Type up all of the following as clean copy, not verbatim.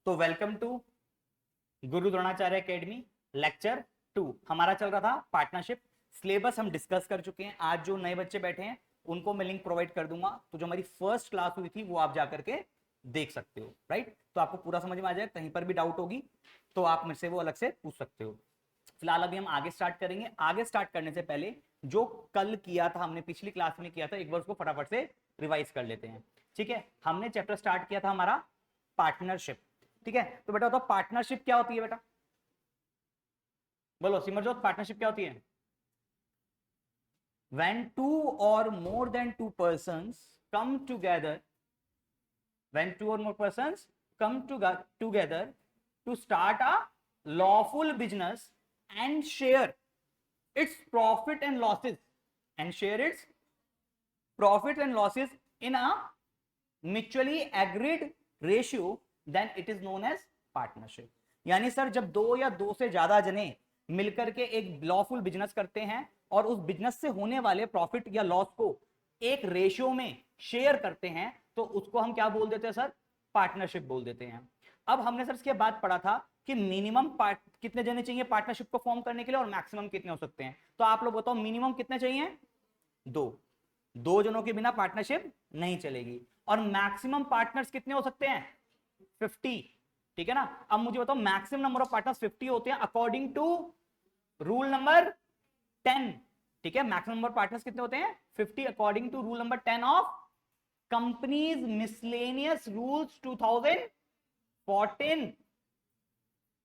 तो welcome to Guru Dronacharya academy lecture 2। हमारा चल रहा था पार्टनरशिप। सिलेबस हम डिस्कस कर चुके हैं। आज जो नए बच्चे बैठे हैं उनको मैं लिंक प्रोवाइड कर दूंगा, तो जो हमारी फर्स्ट क्लास हुई थी वो आप जाकर के देख सकते हो। राइट, तो आपको पूरा समझ में आ जाए। कहीं पर भी डाउट होगी तो आप मेरे से वो अलग से पूछ सकते हो। फिलहाल अभी हम आगे स्टार्ट करेंगे। आगे स्टार्ट करने से पहले जो कल किया था हमने, पिछली क्लास में किया था, एक बार उसको फटाफट से रिवाइज कर लेते हैं। ठीक है, हमने चैप्टर स्टार्ट किया था हमारा पार्टनरशिप। ठीक है, तो बेटा बताओ पार्टनरशिप क्या होती है। बेटा बोलो सिमरजोत, पार्टनरशिप क्या होती है? when two or more than two persons come together, when two or more persons come together to start a lawful business and share its profit and losses, and share its profit and losses in a mutually agreed ratio, then it is known as partnership। यानी sir जब दो या दो से ज्यादा जने मिलकर के एक लॉफुल बिजनेस करते हैं और उस बिजनेस से होने वाले प्रॉफिट या लॉस को एक रेशियो में शेयर करते हैं, तो उसको हम क्या बोल देते हैं सर? पार्टनरशिप बोल देते हैं। अब हमने सर इसके बाद पढ़ा था कि मिनिमम कितने जने चाहिए पार्टनरशिप को फॉर्म करने के लिए और मैक्सिमम कितने हो सकते हैं। तो आप लोग बताओ मिनिमम कितने चाहिए? दो जनों के बिना पार्टनरशिप नहीं चलेगी। और मैक्सिमम पार्टनर्स कितने हो सकते हैं? 50। ठीक है ना। अब मुझे बताओ मैक्सिमम नंबर ऑफ पार्टनर्स 50 होते हैं अकॉर्डिंग टू रूल नंबर 10। ठीक है, मैक्सिमम नंबर पार्टनर्स कितने होते हैं? 50 according to rule number 10 of companies miscellaneous rules 2014।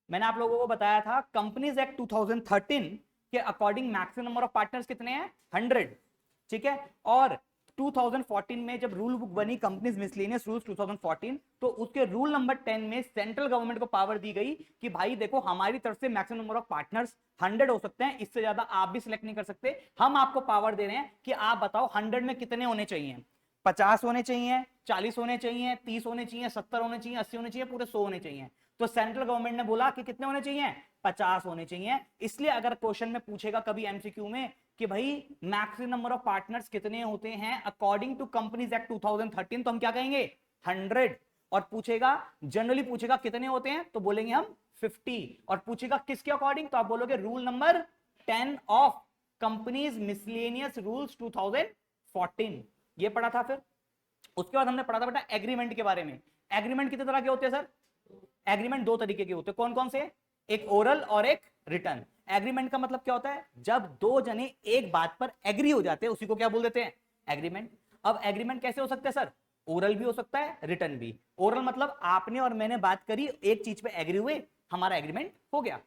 मैंने आप लोगों को बताया था कंपनीज एक्ट 2013 के according maximum number of partners कितने हैं? 100। ठीक है, और 2014 में जब रूल बुक बनी कंपनीज मिसलेनियस रूल्स 2014, तो उसके रूल नंबर 10 में सेंट्रल गवर्नमेंट को पावर दी गई कि भाई देखो हमारी तरफ से मैक्सिमम नंबर ऑफ पार्टनर्स 100 हो सकते हैं, इससे ज्यादा आप भी सिलेक्ट नहीं कर सकते। हम आपको पावर दे रहे हैं कि आप बताओ 100 में कितने होने चाहिए? 50 होने चाहिए, 40 होने चाहिए, 30 होने चाहिए, 70 होने चाहिए, 80 होने चाहिए, पूरे 100 होने चाहिए। तो सेंट्रल गवर्नमेंट ने बोला कि कितने होने चाहिए? 50 होने चाहिए। इसलिए अगर क्वेश्चन में पूछेगा कभी एमसीक्यू में कि भाई मैक्सिमम नंबर ऑफ पार्टनर्स कितने होते हैं अकॉर्डिंग टू कंपनीज एक्ट 2013, तो हम क्या कहेंगे? 100। और पूछेगा, जनरली पूछेगा कितने होते हैं, तो बोलेंगे हम 50। और पूछेगा किसके अकॉर्डिंग, तो आप बोलोगे rule number 10 of companies miscellaneous rules 2014। ये पढ़ा था। फिर उसके बाद हमने पढ़ा था बेटा एग्रीमेंट के बारे में। एग्रीमेंट कितने तरह के होते हैं सर? एग्रीमेंट दो तरीके के होते हैं। कौन कौन से? एक ओरल और एक रिटर्न। एग्रीमेंट का मतलब क्या होता है? जब दो जने एक बात पर एग्री हो जाते हैं उसी को क्या बोल देते हैं? एग्रीमेंट। अब एग्रीमेंट कैसे हो सकता है सर? ओरल भी हो सकता है, रिटर्न भी। ओरल मतलब आपने और मैंने बात करी, एक चीज पे एग्री हुए, हमारा एग्रीमेंट हो गया।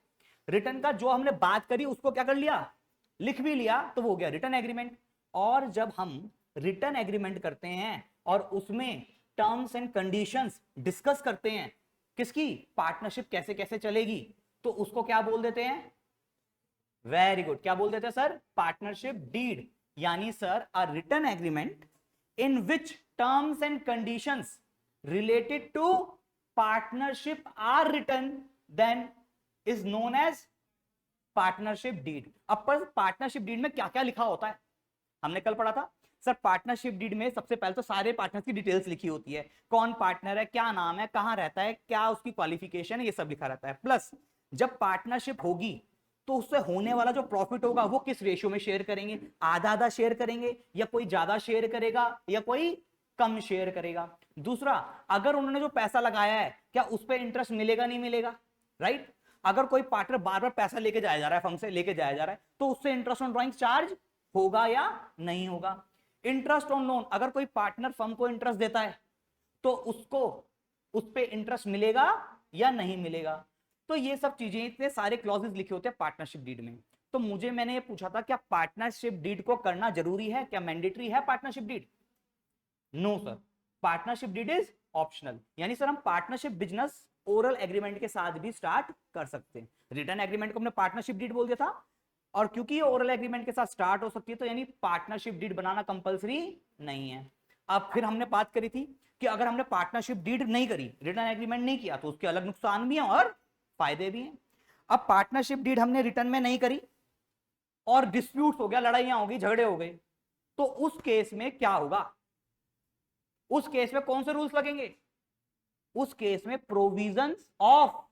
रिटर्न का जो हमने बात करी उसको क्या कर लिया? लिख भी लिया, तो वो हो गया रिटर्न एग्रीमेंट। और जब हम रिटर्न एग्रीमेंट करते हैं और उसमें टर्म्स एंड कंडीशंस डिस्कस करते हैं, किसकी? पार्टनरशिप कैसे कैसे चलेगी, तो उसको क्या बोल देते हैं? वेरी गुड, क्या बोल देते हैं सर? Partnership deed. यानी sir a written agreement in which terms and conditions related to partnership are written then is known as partnership deed. अब पर पार्टनरशिप डीड में क्या क्या लिखा होता है हमने कल पढ़ा था सर। पार्टनरशिप डीड में सबसे पहले तो सारे पार्टनर्स की डिटेल्स लिखी होती है। कौन पार्टनर है, क्या नाम है, कहां रहता है, क्या उसकी क्वालिफिकेशन है, ये सब लिखा रहता है। प्लस जब पार्टनरशिप होगी तो उससे होने वाला जो प्रॉफिट होगा वो किस रेशियो में शेयर करेंगे? आधा आधा शेयर करेंगे, या कोई ज्यादा शेयर करेगा, या कोई कम शेयर करेगा। दूसरा, अगर उन्होंने जो पैसा लगाया है क्या उस पर इंटरेस्ट मिलेगा, नहीं मिलेगा? राइट। अगर कोई पार्टनर बार बार पैसा लेके जाया जा रहा है, फर्म से लेके जाया जा रहा है, तो उससे इंटरेस्ट ऑन ड्रॉइंग चार्ज होगा या नहीं होगा? इंटरेस्ट ऑन लोन, अगर कोई पार्टनर फर्म को इंटरेस्ट देता है तो उसको उस पे इंटरेस्ट मिलेगा या नहीं मिलेगा? तो ये सब चीजें, इतने सारे क्लॉजेस लिखे होते हैं पार्टनरशिप डीड में। तो मुझे, मैंने ये पूछा था क्या पार्टनरशिप डीड को करना जरूरी है, क्या मैंडेटरी है partnership deed? No sir, partnership deed is optional. यानी सर हम पार्टनरशिप बिजनेस ओरल एग्रीमेंट के साथ भी स्टार्ट कर सकते हैं। रिटर्न एग्रीमेंट को हमने पार्टनरशिप डीड बोल दिया था, और क्योंकि ये ओरल एग्रीमेंट के साथ स्टार्ट हो सकती है, तो यानी पार्टनरशिप डीड बनाना कंपलसरी नहीं है। अब फिर हमने बात करी थी कि अगर हमने पार्टनरशिप डीड नहीं करी, रिटर्न एग्रीमेंट नहीं किया, तो उसके अलग नुकसान भी हैं और फायदे भी हैं। अब पार्टनरशिप डीड हमने रिटर्न में नहीं करी और डिस्प्यूट हो गया, लड़ाइयां हो गई, झगड़े हो गए, तो उस केस में क्या होगा? उस केस में कौन से रूल्स लगेंगे? उस केस में provisions of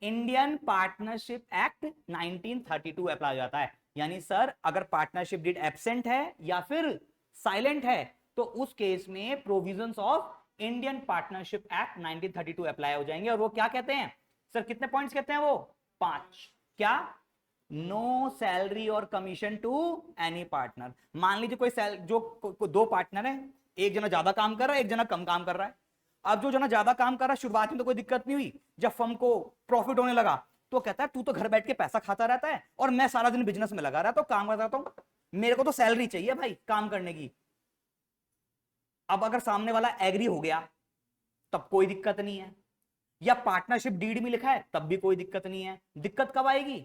Indian partnership act 1932 apply हो जाता है। यानी सर अगर पार्टनरशिप डीड एब्सेंट है या फिर साइलेंट है तो उस केस में provisions of Indian partnership act 1932 apply हो जाएंगे। और वो क्या कहते हैं सर, कितने पॉइंट्स कहते हैं वो? 5। क्या? No salary or commission to any partner. मान लीजिए दो पार्टनर है, एक जना ज्यादा काम कर रहा है, एक जना कम काम कर रहा है। अब जो जना ज्यादा काम कर रहा है, शुरुआत में तो कोई दिक्कत नहीं हुई, जब फर्म को प्रॉफिट होने लगा तो कहता है तू तो घर बैठ के पैसा खाता रहता है और मैं सारा दिन बिजनेस में लगा रहता हूं, काम करता हूं, मेरे को तो सैलरी चाहिए भाई काम करने की। अब अगर सामने वाला एग्री हो गया तब कोई दिक्कत नहीं है, या पार्टनरशिप डीड में लिखा है तब भी कोई दिक्कत नहीं है। दिक्कत कब आएगी?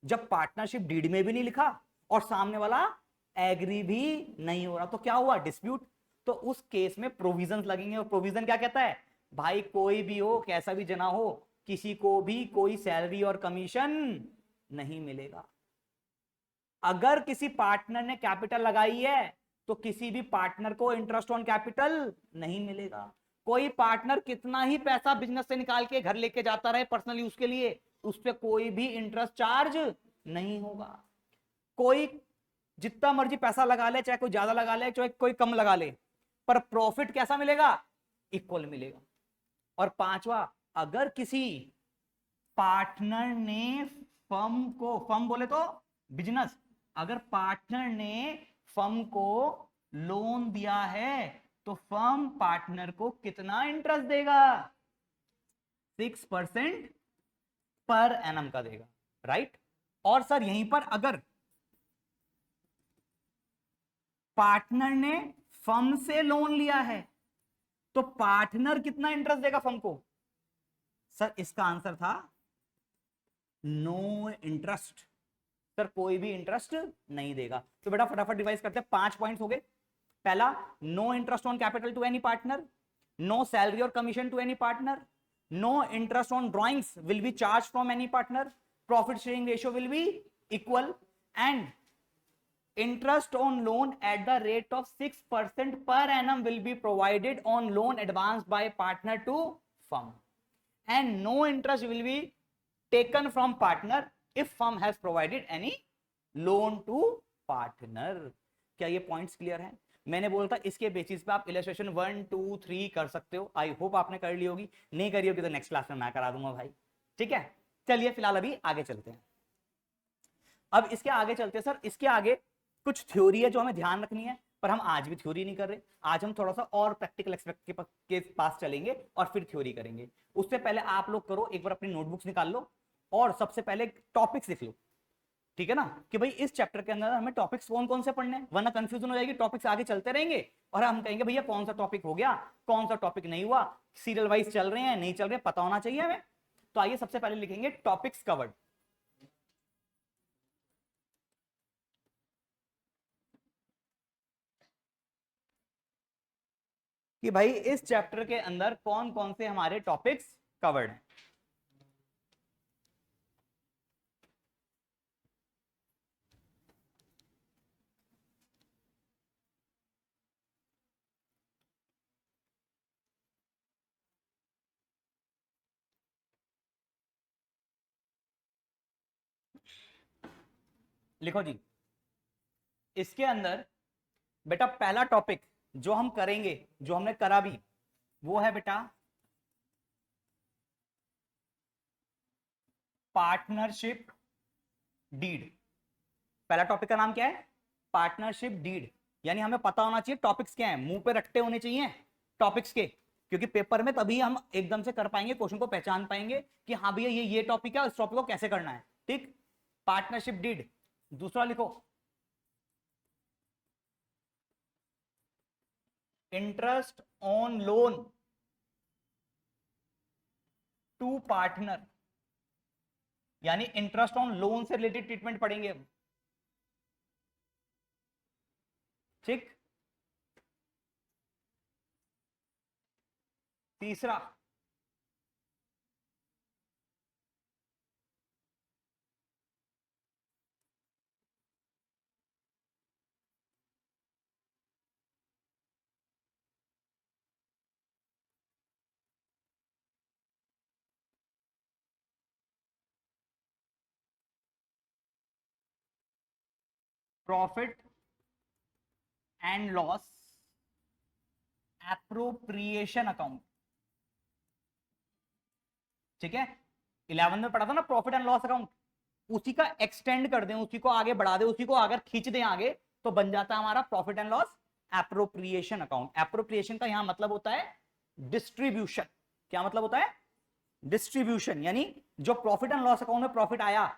जब पार्टनरशिप डीड में भी नहीं लिखा और सामने वाला एग्री भी नहीं हो रहा, तो क्या हुआ? डिस्प्यूट। तो उस केस में प्रोविजंस लगेंगे। और प्रोविजन क्या कहता है भाई, कोई भी हो, कैसा भी जना हो, किसी को भी कोई सैलरी और कमीशन नहीं मिलेगा। अगर किसी पार्टनर ने कैपिटल लगाई है तो किसी भी पार्टनर को इंटरेस्ट ऑन कैपिटल नहीं मिलेगा। कोई पार्टनर कितना ही पैसा बिजनेस से निकाल के घर लेके जाता रहे पर्सनल यूज के लिए, उस पर कोई भी इंटरेस्ट चार्ज नहीं होगा। कोई जितना मर्जी पैसा लगा ले, चाहे कोई ज्यादा लगा ले चाहे कोई कम लगा ले, पर प्रॉफिट कैसा मिलेगा? इक्वल मिलेगा। और पांचवा, अगर किसी पार्टनर ने फर्म बोले तो बिजनेस, अगर पार्टनर ने फर्म को लोन दिया है तो फर्म पार्टनर को कितना इंटरेस्ट देगा? 6% पर एनम का देगा, राइट। और सर यहीं पर अगर पार्टनर ने फर्म से लोन लिया है तो पार्टनर कितना इंटरेस्ट देगा फर्म को? सर इसका आंसर था नो इंटरेस्ट। सर कोई भी इंटरेस्ट नहीं देगा। तो बेटा फटाफट डिवाइस करते हैं। 5 पॉइंट्स हो गए। पहला, no interest on capital to any partner, no salary or commission to any partner, no interest on drawings will be charge from any partner, profit sharing ratio will be equal, and interest on loan at the rate of 6% per annum will be provided on loan advanced by partner to firm, and no interest will be taken from partner if firm has provided any loan to partner। क्या ये points clear हैं? मैंने बोला था इसके basis पे आप illustration 1 2 3 कर सकते हो। आई होप आपने कर ली होगी, नहीं करी होगी तो नेक्स्ट क्लास में मैं करा दूंगा भाई, ठीक है। चलिए फिलहाल अभी आगे चलते हैं। अब इसके आगे चलते हैं सर, इसके आगे कुछ थ्योरी है जो हमें ध्यान रखनी है, पर हम आज भी थ्योरी नहीं कर रहे। आज हम थोड़ा सा और प्रैक्टिकल एस्पेक्ट के पास चलेंगे और फिर थ्योरी करेंगे। उससे पहले आप लोग करो, एक बार अपनी नोटबुक्स निकाल लो और सबसे पहले टॉपिक्स लिख लो, ठीक है ना, कि भाई इस चैप्टर के अंदर हमें टॉपिक्स कौन कौन से पढ़ने हैं, वरना कंफ्यूजन हो जाएगी। टॉपिक्स आगे चलते रहेंगे और हम कहेंगे भैया कौन सा टॉपिक हो गया, कौन सा टॉपिक नहीं हुआ, सीरियल वाइज चल रहे हैं नहीं चल रहे, पता होना चाहिए हमें। तो आइए सबसे पहले लिखेंगे टॉपिक्स कवर्ड। कि भाई इस चैप्टर के अंदर कौन कौन से हमारे टॉपिक्स कवर्ड हैं। लिखो जी। इसके अंदर बेटा पहला टॉपिक जो हम करेंगे, जो हमने करा भी, वो है बेटा पार्टनरशिप डीड। पहला टॉपिक का नाम क्या है? Partnership deed. यानी हमें पता होना चाहिए टॉपिक्स क्या है, मुंह पे रट्टे होने चाहिए टॉपिक्स के, क्योंकि पेपर में तभी हम एकदम से कर पाएंगे, क्वेश्चन को पहचान पाएंगे कि हाँ भैया ये टॉपिक है, इस टॉपिक को कैसे करना है, ठीक। Partnership deed. दूसरा लिखो interest on loan to partner, यानी इंटरेस्ट ऑन लोन से रिलेटेड ट्रीटमेंट पढ़ेंगे हम, ठीक। तीसरा profit and loss appropriation account. ठीक है, 11 में पढ़ा था ना प्रॉफिट एंड लॉस अकाउंट, उसी का एक्सटेंड कर दें, उसी को आगे बढ़ा दें, उसी को अगर खींच दें आगे, तो बन जाता है हमारा profit and loss appropriation account. Appropriation का यहां मतलब होता है डिस्ट्रीब्यूशन। क्या मतलब होता है? डिस्ट्रीब्यूशन, यानी जो प्रॉफिट एंड लॉस अकाउंट में प्रॉफिट आया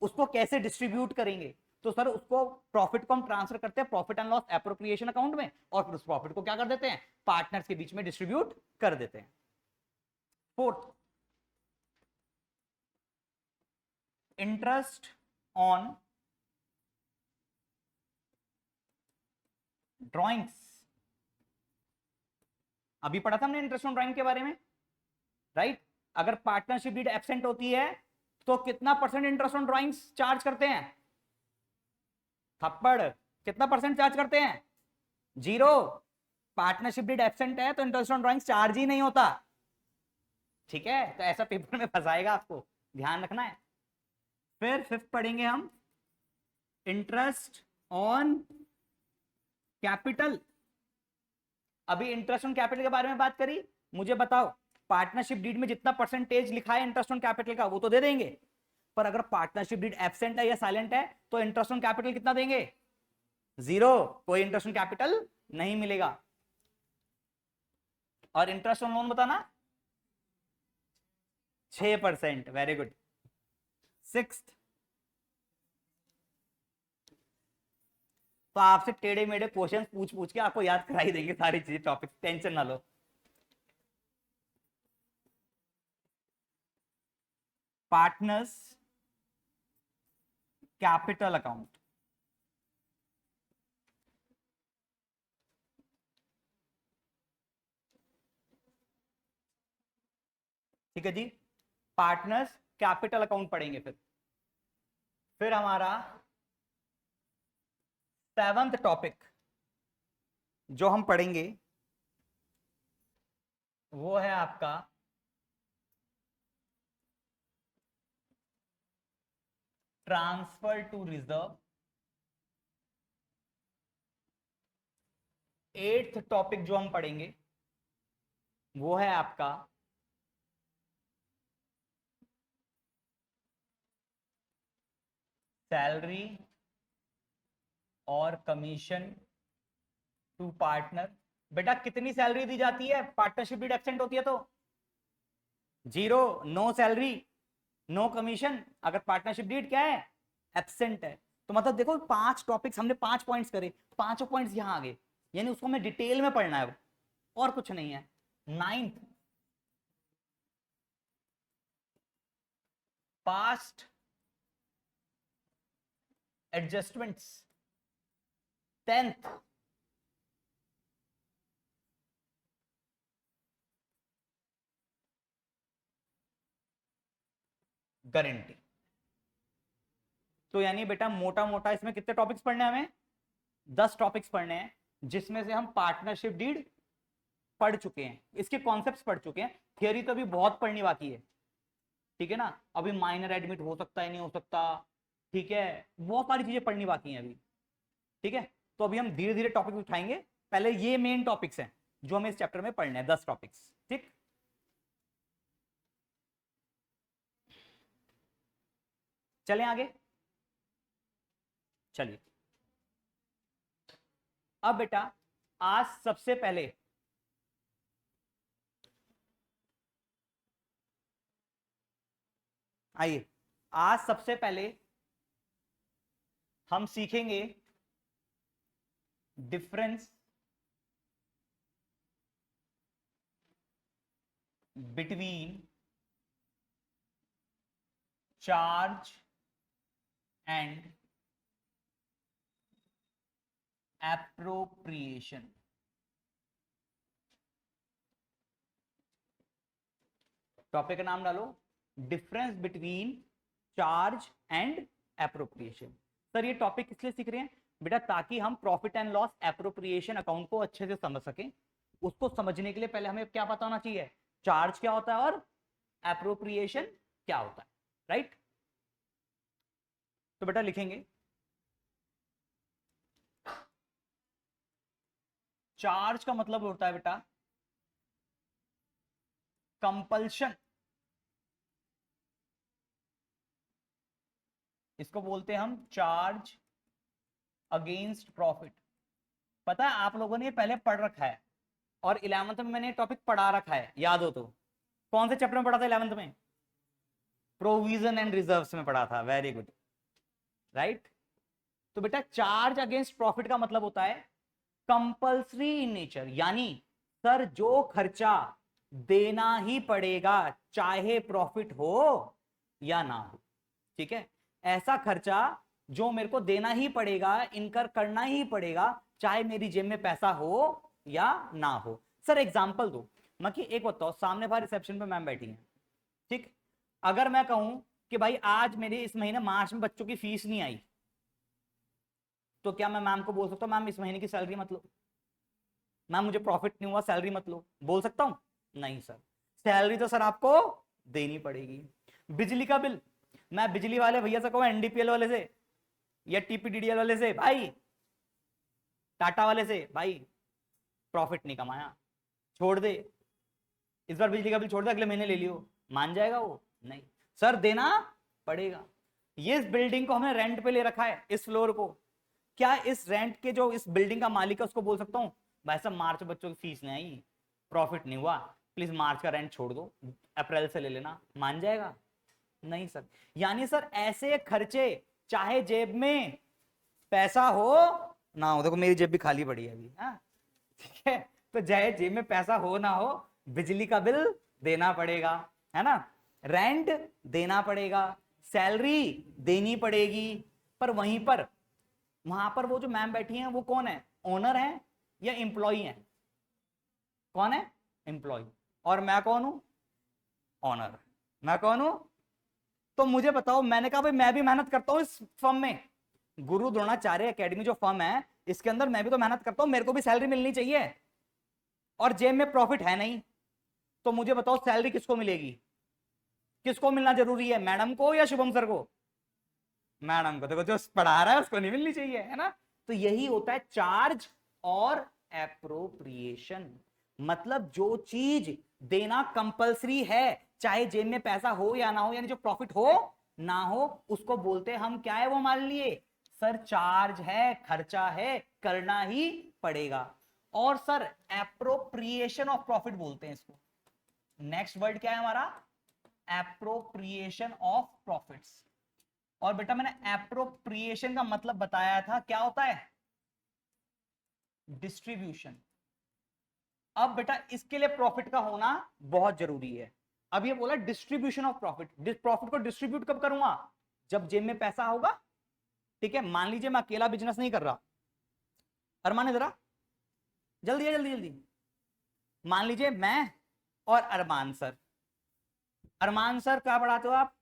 उसको कैसे डिस्ट्रीब्यूट करेंगे। तो सर उसको प्रॉफिट को हम ट्रांसफर करते हैं profit and loss appropriation account में, और फिर उस प्रॉफिट को क्या कर देते हैं, पार्टनर्स के बीच में डिस्ट्रीब्यूट कर देते हैं। Fourth, interest on drawings. अभी पढ़ा था हमने इंटरेस्ट ऑन ड्रॉइंग के बारे में, राइट? अगर पार्टनरशिप डीड एब्सेंट होती है तो कितना percent interest on drawings charge करते हैं? थप्पड़, कितना परसेंट चार्ज करते हैं? 0। पार्टनरशिप डीड एब्सेंट है तो इंटरेस्ट ऑन ड्रॉइंग्स चार्ज ही नहीं होता। ठीक है, तो ऐसा पेपर में फंसाएगा, आपको ध्यान रखना है। फिर फिफ्थ पढ़ेंगे हम इंटरेस्ट ऑन कैपिटल। अभी इंटरेस्ट ऑन कैपिटल के बारे में बात करी, मुझे बताओ पार्टनरशिप डीड में जितना परसेंटेज लिखा है इंटरेस्ट ऑन कैपिटल का वो तो दे देंगे, पर अगर पार्टनरशिप डीड एब्सेंट है या साइलेंट है तो इंटरेस्ट ऑन कैपिटल कितना देंगे? 0, कोई इंटरेस्ट ऑन कैपिटल नहीं मिलेगा। और इंटरेस्ट ऑन लोन बताना 6%। Very good. सिक्स्थ, तो आपसे टेढ़े मेढ़े क्वेश्चन पूछ पूछ के आपको याद करा ही देंगे सारी चीजें, टॉपिक, टेंशन ना लो। Partners capital account. ठीक है जी, पार्टनर्स कैपिटल अकाउंट पढ़ेंगे। फिर हमारा 7th टॉपिक जो हम पढ़ेंगे वो है आपका transfer to reserve. 8th topic जो हम पढ़ेंगे वो है आपका salary or commission to partner. बेटा कितनी सैलरी दी जाती है पार्टनरशिप डीड एब्सेंट होती है तो? 0, नो सैलरी नो कमीशन, अगर पार्टनरशिप डीड क्या है, एब्सेंट है। तो मतलब देखो 5 टॉपिक्स हमने 5 पॉइंट्स करे, 5 पॉइंट्स यहां आ गए, यानी उसको हमें डिटेल में पढ़ना है और कुछ नहीं है। 9th, past adjustments. 10th, guarantee. तो यानी बेटा मोटा मोटा इसमें कितने टॉपिक्स पढ़ने हैं हमें? 10 टॉपिक्स पढ़ने हैं, जिसमें से हम पार्टनरशिप डीड पढ़ चुके हैं, इसके कॉन्सेप्ट्स पढ़ चुके हैं, थियरी तो अभी बहुत पढ़नी बाकी है। ठीक है ना, अभी माइनर एडमिट हो सकता है नहीं हो सकता, ठीक है, बहुत सारी चीजें पढ़नी बाकी हैं अभी। ठीक है, तो अभी हम धीरे धीरे टॉपिक उठाएंगे, पहले ये मेन टॉपिक्स हैं जो हमें इस चैप्टर में पढ़ने हैं, 10 टॉपिक्स। ठीक, चलें आगे। चलिए, अब बेटा आज सबसे पहले आइए, आज सबसे पहले हम सीखेंगे difference between charge and appropriation. Topic का नाम डालो, difference between charge and appropriation. Sir ये टॉपिक किस लिए सीख रहे हैं बेटा? ताकि हम profit and loss appropriation account को अच्छे से समझ सकें। उसको समझने के लिए पहले हमें क्या पता होना चाहिए, चार्ज क्या होता है और एप्रोप्रिएशन क्या होता है, राइट? तो बेटा लिखेंगे चार्ज का मतलब होता है बेटा कंपल्शन, इसको बोलते हैं हम चार्ज अगेंस्ट प्रॉफिट। पता है आप लोगों ने ये पहले पढ़ रखा है और 11th में मैंने टॉपिक पढ़ा रखा है, याद हो तो। कौन से चैप्टर में पढ़ा था 11th में? प्रोविजन एंड रिजर्व्स में पढ़ा था, वेरी गुड, राइट। तो बेटा चार्ज अगेंस्ट प्रॉफिट का मतलब होता है कंपल्सरी इन नेचर, यानी सर जो खर्चा देना ही पड़ेगा चाहे प्रॉफिट हो या ना हो, ठीक है। ऐसा खर्चा जो मेरे को देना ही पड़ेगा, इनकर करना ही पड़ेगा, चाहे मेरी जेब में पैसा हो या ना हो। सर एग्जांपल दो। मैं कि एक बताओ, सामने बाहर रिसेप्शन पे मैम बैठी हैं, ठीक। अगर मैं कहूं कि भाई आज मेरी इस महीने मार्च में बच्चों की फीस नहीं आई, तो क्या मैं मैम को बोल सकता हूँ मैम इस महीने की सैलरी मत लो, मैम मुझे प्रॉफिट नहीं हुआ सैलरी मत लो, बोल सकता हूं? नहीं सर, सैलरी तो सर आपको देनी पड़ेगी। बिजली का बिल, मैं बिजली वाले भैया से कहूँ, एनडीपीएल वाले से या टीपीडीडीएल वाले से, भाई टाटा वाले से, भाई प्रॉफिट नहीं कमाया, छोड़ दे, इस बार बिजली का बिल छोड़ दे, अगले महीने ले लियो, मान जाएगा वो? नहीं सर, देना पड़ेगा। ये इस बिल्डिंग को हमने रेंट पे ले रखा है, इस फ्लोर को, क्या इस रेंट के जो इस बिल्डिंग का मालिक है उसको बोल सकता हूँ भाई साहब मार्च बच्चों की फीस नहीं आई, प्रॉफिट नहीं हुआ, प्लीज मार्च का रेंट छोड़ दो, अप्रैल से ले लेना, मान जाएगा? नहीं सर। यानी सर ऐसे खर्चे चाहे जेब में पैसा हो ना हो, देखो मेरी जेब भी खाली पड़ी है अभी, हाँ ठीक है, तो चाहे जेब में पैसा हो ना हो, बिजली का बिल देना पड़ेगा, है ना, रेंट देना पड़ेगा, सैलरी देनी पड़ेगी। पर वहीं पर वहां पर वो जो मैम बैठी हैं वो कौन है? ओनर है या एम्प्लॉई है? कौन है? एम्प्लॉई। और मैं कौन हूं? ऑनर। मैं कौन हूं? तो मुझे बताओ, मैंने कहा भाई मैं भी मेहनत करता हूं इस फर्म में, गुरु द्रोणाचार्य एकेडमी जो फर्म है इसके अंदर मैं भी तो मेहनत करता हूं, मेरे को भी सैलरी मिलनी चाहिए, और जेब में प्रॉफिट है नहीं, तो मुझे बताओ सैलरी किसको मिलेगी? किसको मिलना जरूरी है, मैडम को या शुभम सर को? मैडम को। देखो जो पढ़ा रहा है उसको नहीं मिलनी चाहिए, है ना। तो यही होता है चार्ज और एप्रोप्रिएशन, मतलब जो चीज देना कंपलसरी है चाहे जेब में पैसा हो या ना हो, यानी जो प्रॉफिट हो ना हो, उसको बोलते हैं हम, क्या है वो हमारे लिए? सर चार्ज है, खर्चा है, करना ही पड़ेगा। और सर एप्रोप्रिएशन ऑफ प्रॉफिट बोलते हैं इसको। नेक्स्ट वर्ड क्या है हमारा? Appropriation of profits. और बेटा मैंने एप्रोप्रिएशन का मतलब बताया था, क्या होता है? डिस्ट्रीब्यूशन। अब बेटा इसके लिए प्रॉफिट का होना बहुत जरूरी है। अब ये बोला डिस्ट्रीब्यूशन ऑफ प्रॉफिट, प्रॉफिट को डिस्ट्रीब्यूट कब करूंगा? जब जेब में पैसा होगा, ठीक है। मान लीजिए मैं अकेला बिजनेस नहीं कर रहा, अरमान जरा जल्दी है, जल्दी जल्दी। मान लीजिए मैं और अरमान सर, अरमान सर क्या पढ़ाते हो आप?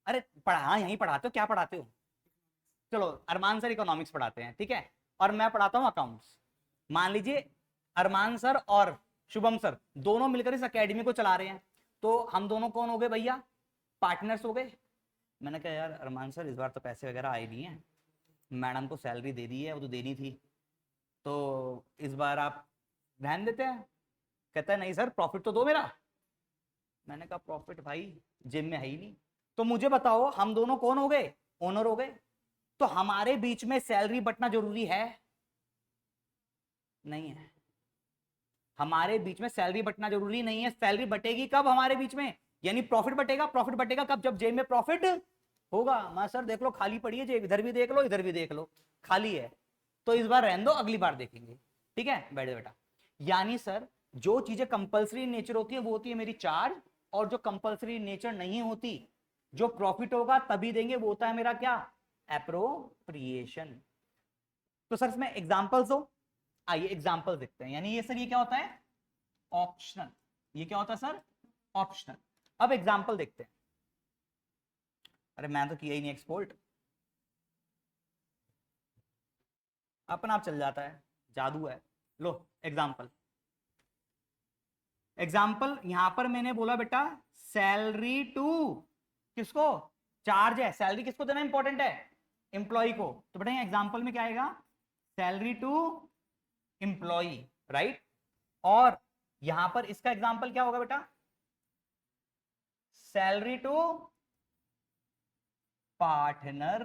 अरे पढ़ा, हाँ यहीं पढ़ाते हो, क्या पढ़ाते हो? चलो अरमान सर इकोनॉमिक्स पढ़ाते हैं, ठीक है, और मैं पढ़ाता हूं अकाउंट्स। मान लीजिए अरमान सर और शुभम सर दोनों मिलकर इस एकेडमी को चला रहे हैं, तो हम दोनों कौन हो गए भैया? पार्टनर्स हो गए। मैंने कहा यार अरमान सर इस बार तो पैसे वगैरह आए नहीं है, मैडम को सैलरी दे दी है, वो तो देनी थी, तो इस बार आप ध्यान देते हैं। कहता है नहीं सर प्रॉफिट तो दो मेरा। मैंने कहा प्रॉफिट भाई जिम में है ही नहीं। तो मुझे बताओ हम दोनों कौन हो गए? ओनर हो गए। तो हमारे बीच में सैलरी बंटना जरूरी है? नहीं है। हमारे बीच में सैलरी बंटना जरूरी नहीं है। सैलरी बटेगी कब हमारे बीच में? यानी प्रॉफिट बटेगा। प्रॉफिट बटेगा कब? जब जेब में प्रॉफिट होगा। मैं सर देख लो खाली पड़ी है जेब, इधर भी देख लो इधर भी देख लो खाली है, तो इस बार रहने दो अगली बार देखेंगे, ठीक है बैठ जा बेटा। यानी सर जो चीजें कंपलसरी नेचर होती है वो होती है मेरी चार्ज, और जो कंपलसरी नेचर नहीं होती, जो प्रॉफिट होगा तभी देंगे, वो होता है मेरा क्या? एप्रोप्रिएशन। तो सर इसमें एग्जांपल्स हो, आइए एग्जांपल देखते हैं। यानी ये सर ये क्या होता है? ऑप्शनल। ये क्या होता है सर? ऑप्शनल। अब एग्जांपल देखते हैं। अरे मैं तो किया ही नहीं एक्सपोर्ट, अपना आप चल जाता है, जादू है। लो एग्जांपल, एग्जाम्पल यहां पर मैंने बोला बेटा सैलरी टू, किसको? चार्ज है, सैलरी किसको देना इंपॉर्टेंट है? एम्प्लॉय को। तो बेटा एग्जाम्पल में क्या आएगा? Salary to employee, right. और यहां पर इसका एग्जांपल क्या होगा बेटा, सैलरी टू पार्टनर।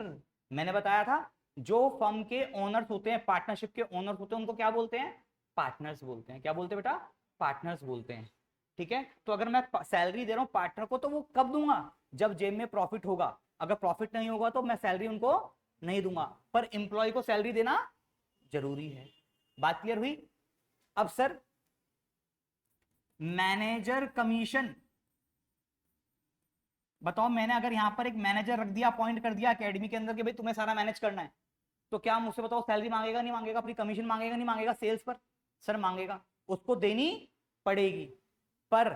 मैंने बताया था जो फर्म के ओनर्स होते हैं, पार्टनरशिप के ओनर्स होते हैं, उनको क्या बोलते हैं, पार्टनर्स बोलते हैं। क्या बोलते हैं बेटा, पार्टनर्स बोलते हैं। ठीक है, तो अगर मैं सैलरी दे रहा हूं पार्टनर को तो वो कब दूंगा, जब जेब में प्रॉफिट होगा। अगर प्रॉफिट नहीं होगा तो मैं सैलरी उनको नहीं दूंगा, पर एम्प्लॉय को सैलरी देना जरूरी है। बात क्लियर हुई। अब सर मैनेजर कमीशन, बताओ मैंने अगर यहां पर एक मैनेजर रख दिया, अपॉइंट कर दिया एकेडमी के अंदर कि भाई तुम्हें सारा मैनेज करना है, तो क्या मुझसे बताओ सैलरी मांगेगा नहीं मांगेगा, अपनी कमीशन मांगेगा नहीं मांगेगा सेल्स पर, सर मांगेगा, उसको देनी पड़ेगी। पर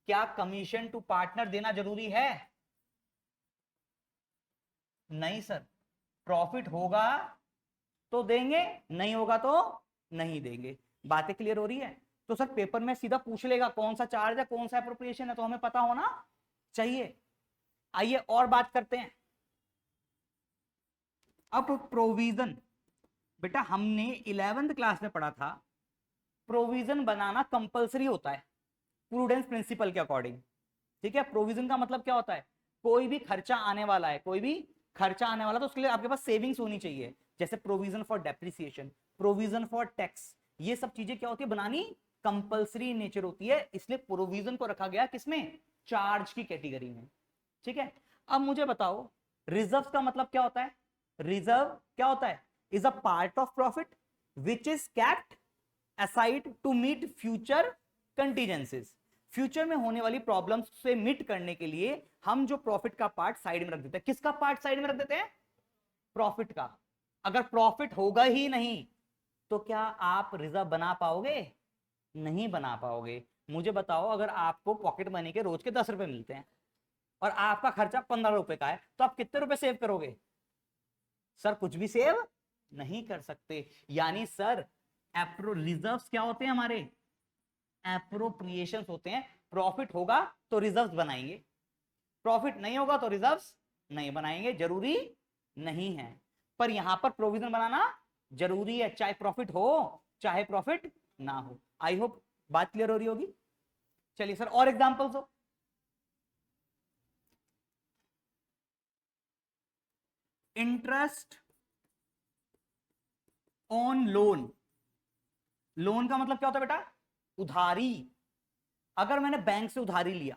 क्या कमीशन टू पार्टनर देना जरूरी है, नहीं सर। प्रॉफिट होगा तो देंगे, नहीं होगा तो नहीं देंगे। बातें क्लियर हो रही है। तो सर पेपर में सीधा पूछ लेगा कौन सा चार्ज है कौन सा एप्रोप्रिएशन है, तो हमें पता होना चाहिए। आइए और बात करते हैं। अब प्रोविजन, बेटा हमने 11th क्लास में पढ़ा था प्रोविजन बनाना कंपलसरी होता है प्रूडेंस प्रिंसिपल के अकॉर्डिंग। ठीक है, प्रोविजन का मतलब क्या होता है, कोई भी खर्चा आने वाला है, कोई भी खर्चा आने वाला तो उसके लिए आपके पास सेविंग्स होनी चाहिए। जैसे provision for depreciation, provision for tax, ये सब चीजें क्या होती है, बनानी कंपलसरी नेचर होती है। इसलिए प्रोविजन को रखा गया किसमें, चार्ज की कैटेगरी में। ठीक है, अब मुझे बताओ रिजर्व का मतलब क्या होता है। रिजर्व क्या होता है, is a part of profit which is kept aside to meet future contingencies. Future में होने वाली प्रॉब्लम्स से मीट करने के लिए हम जो प्रॉफिट का पार्ट साइड में रख देते हैं। किसका पार्ट साइड में रख देते हैं, प्रॉफिट का। अगर प्रॉफिट होगा ही नहीं तो क्या आप रिजर्व बना पाओगे, नहीं बना पाओगे। मुझे बताओ अगर आपको पॉकेट मनी के रोज के 10 रुपए मिलते हैं और आपका खर्चा 15 रुपए का है, तो आप कितने रुपए सेव करोगे, सर कुछ भी सेव नहीं कर सकते। यानी सर रिजर्व्स क्या होते हैं हमारे, एप्रोप्रिएशन होते हैं। प्रॉफिट होगा तो रिजर्व्स बनाएंगे, प्रॉफिट नहीं होगा तो रिजर्व्स नहीं बनाएंगे, जरूरी नहीं है। पर यहां पर प्रोविजन बनाना जरूरी है, चाहे प्रॉफिट हो चाहे प्रॉफिट ना हो। आई होप बात क्लियर हो रही होगी। चलिए सर और एग्जांपल्स हो। इंटरेस्ट ऑन लोन, लोन का मतलब क्या होता है बेटा, उधारी। अगर मैंने बैंक से उधारी लिया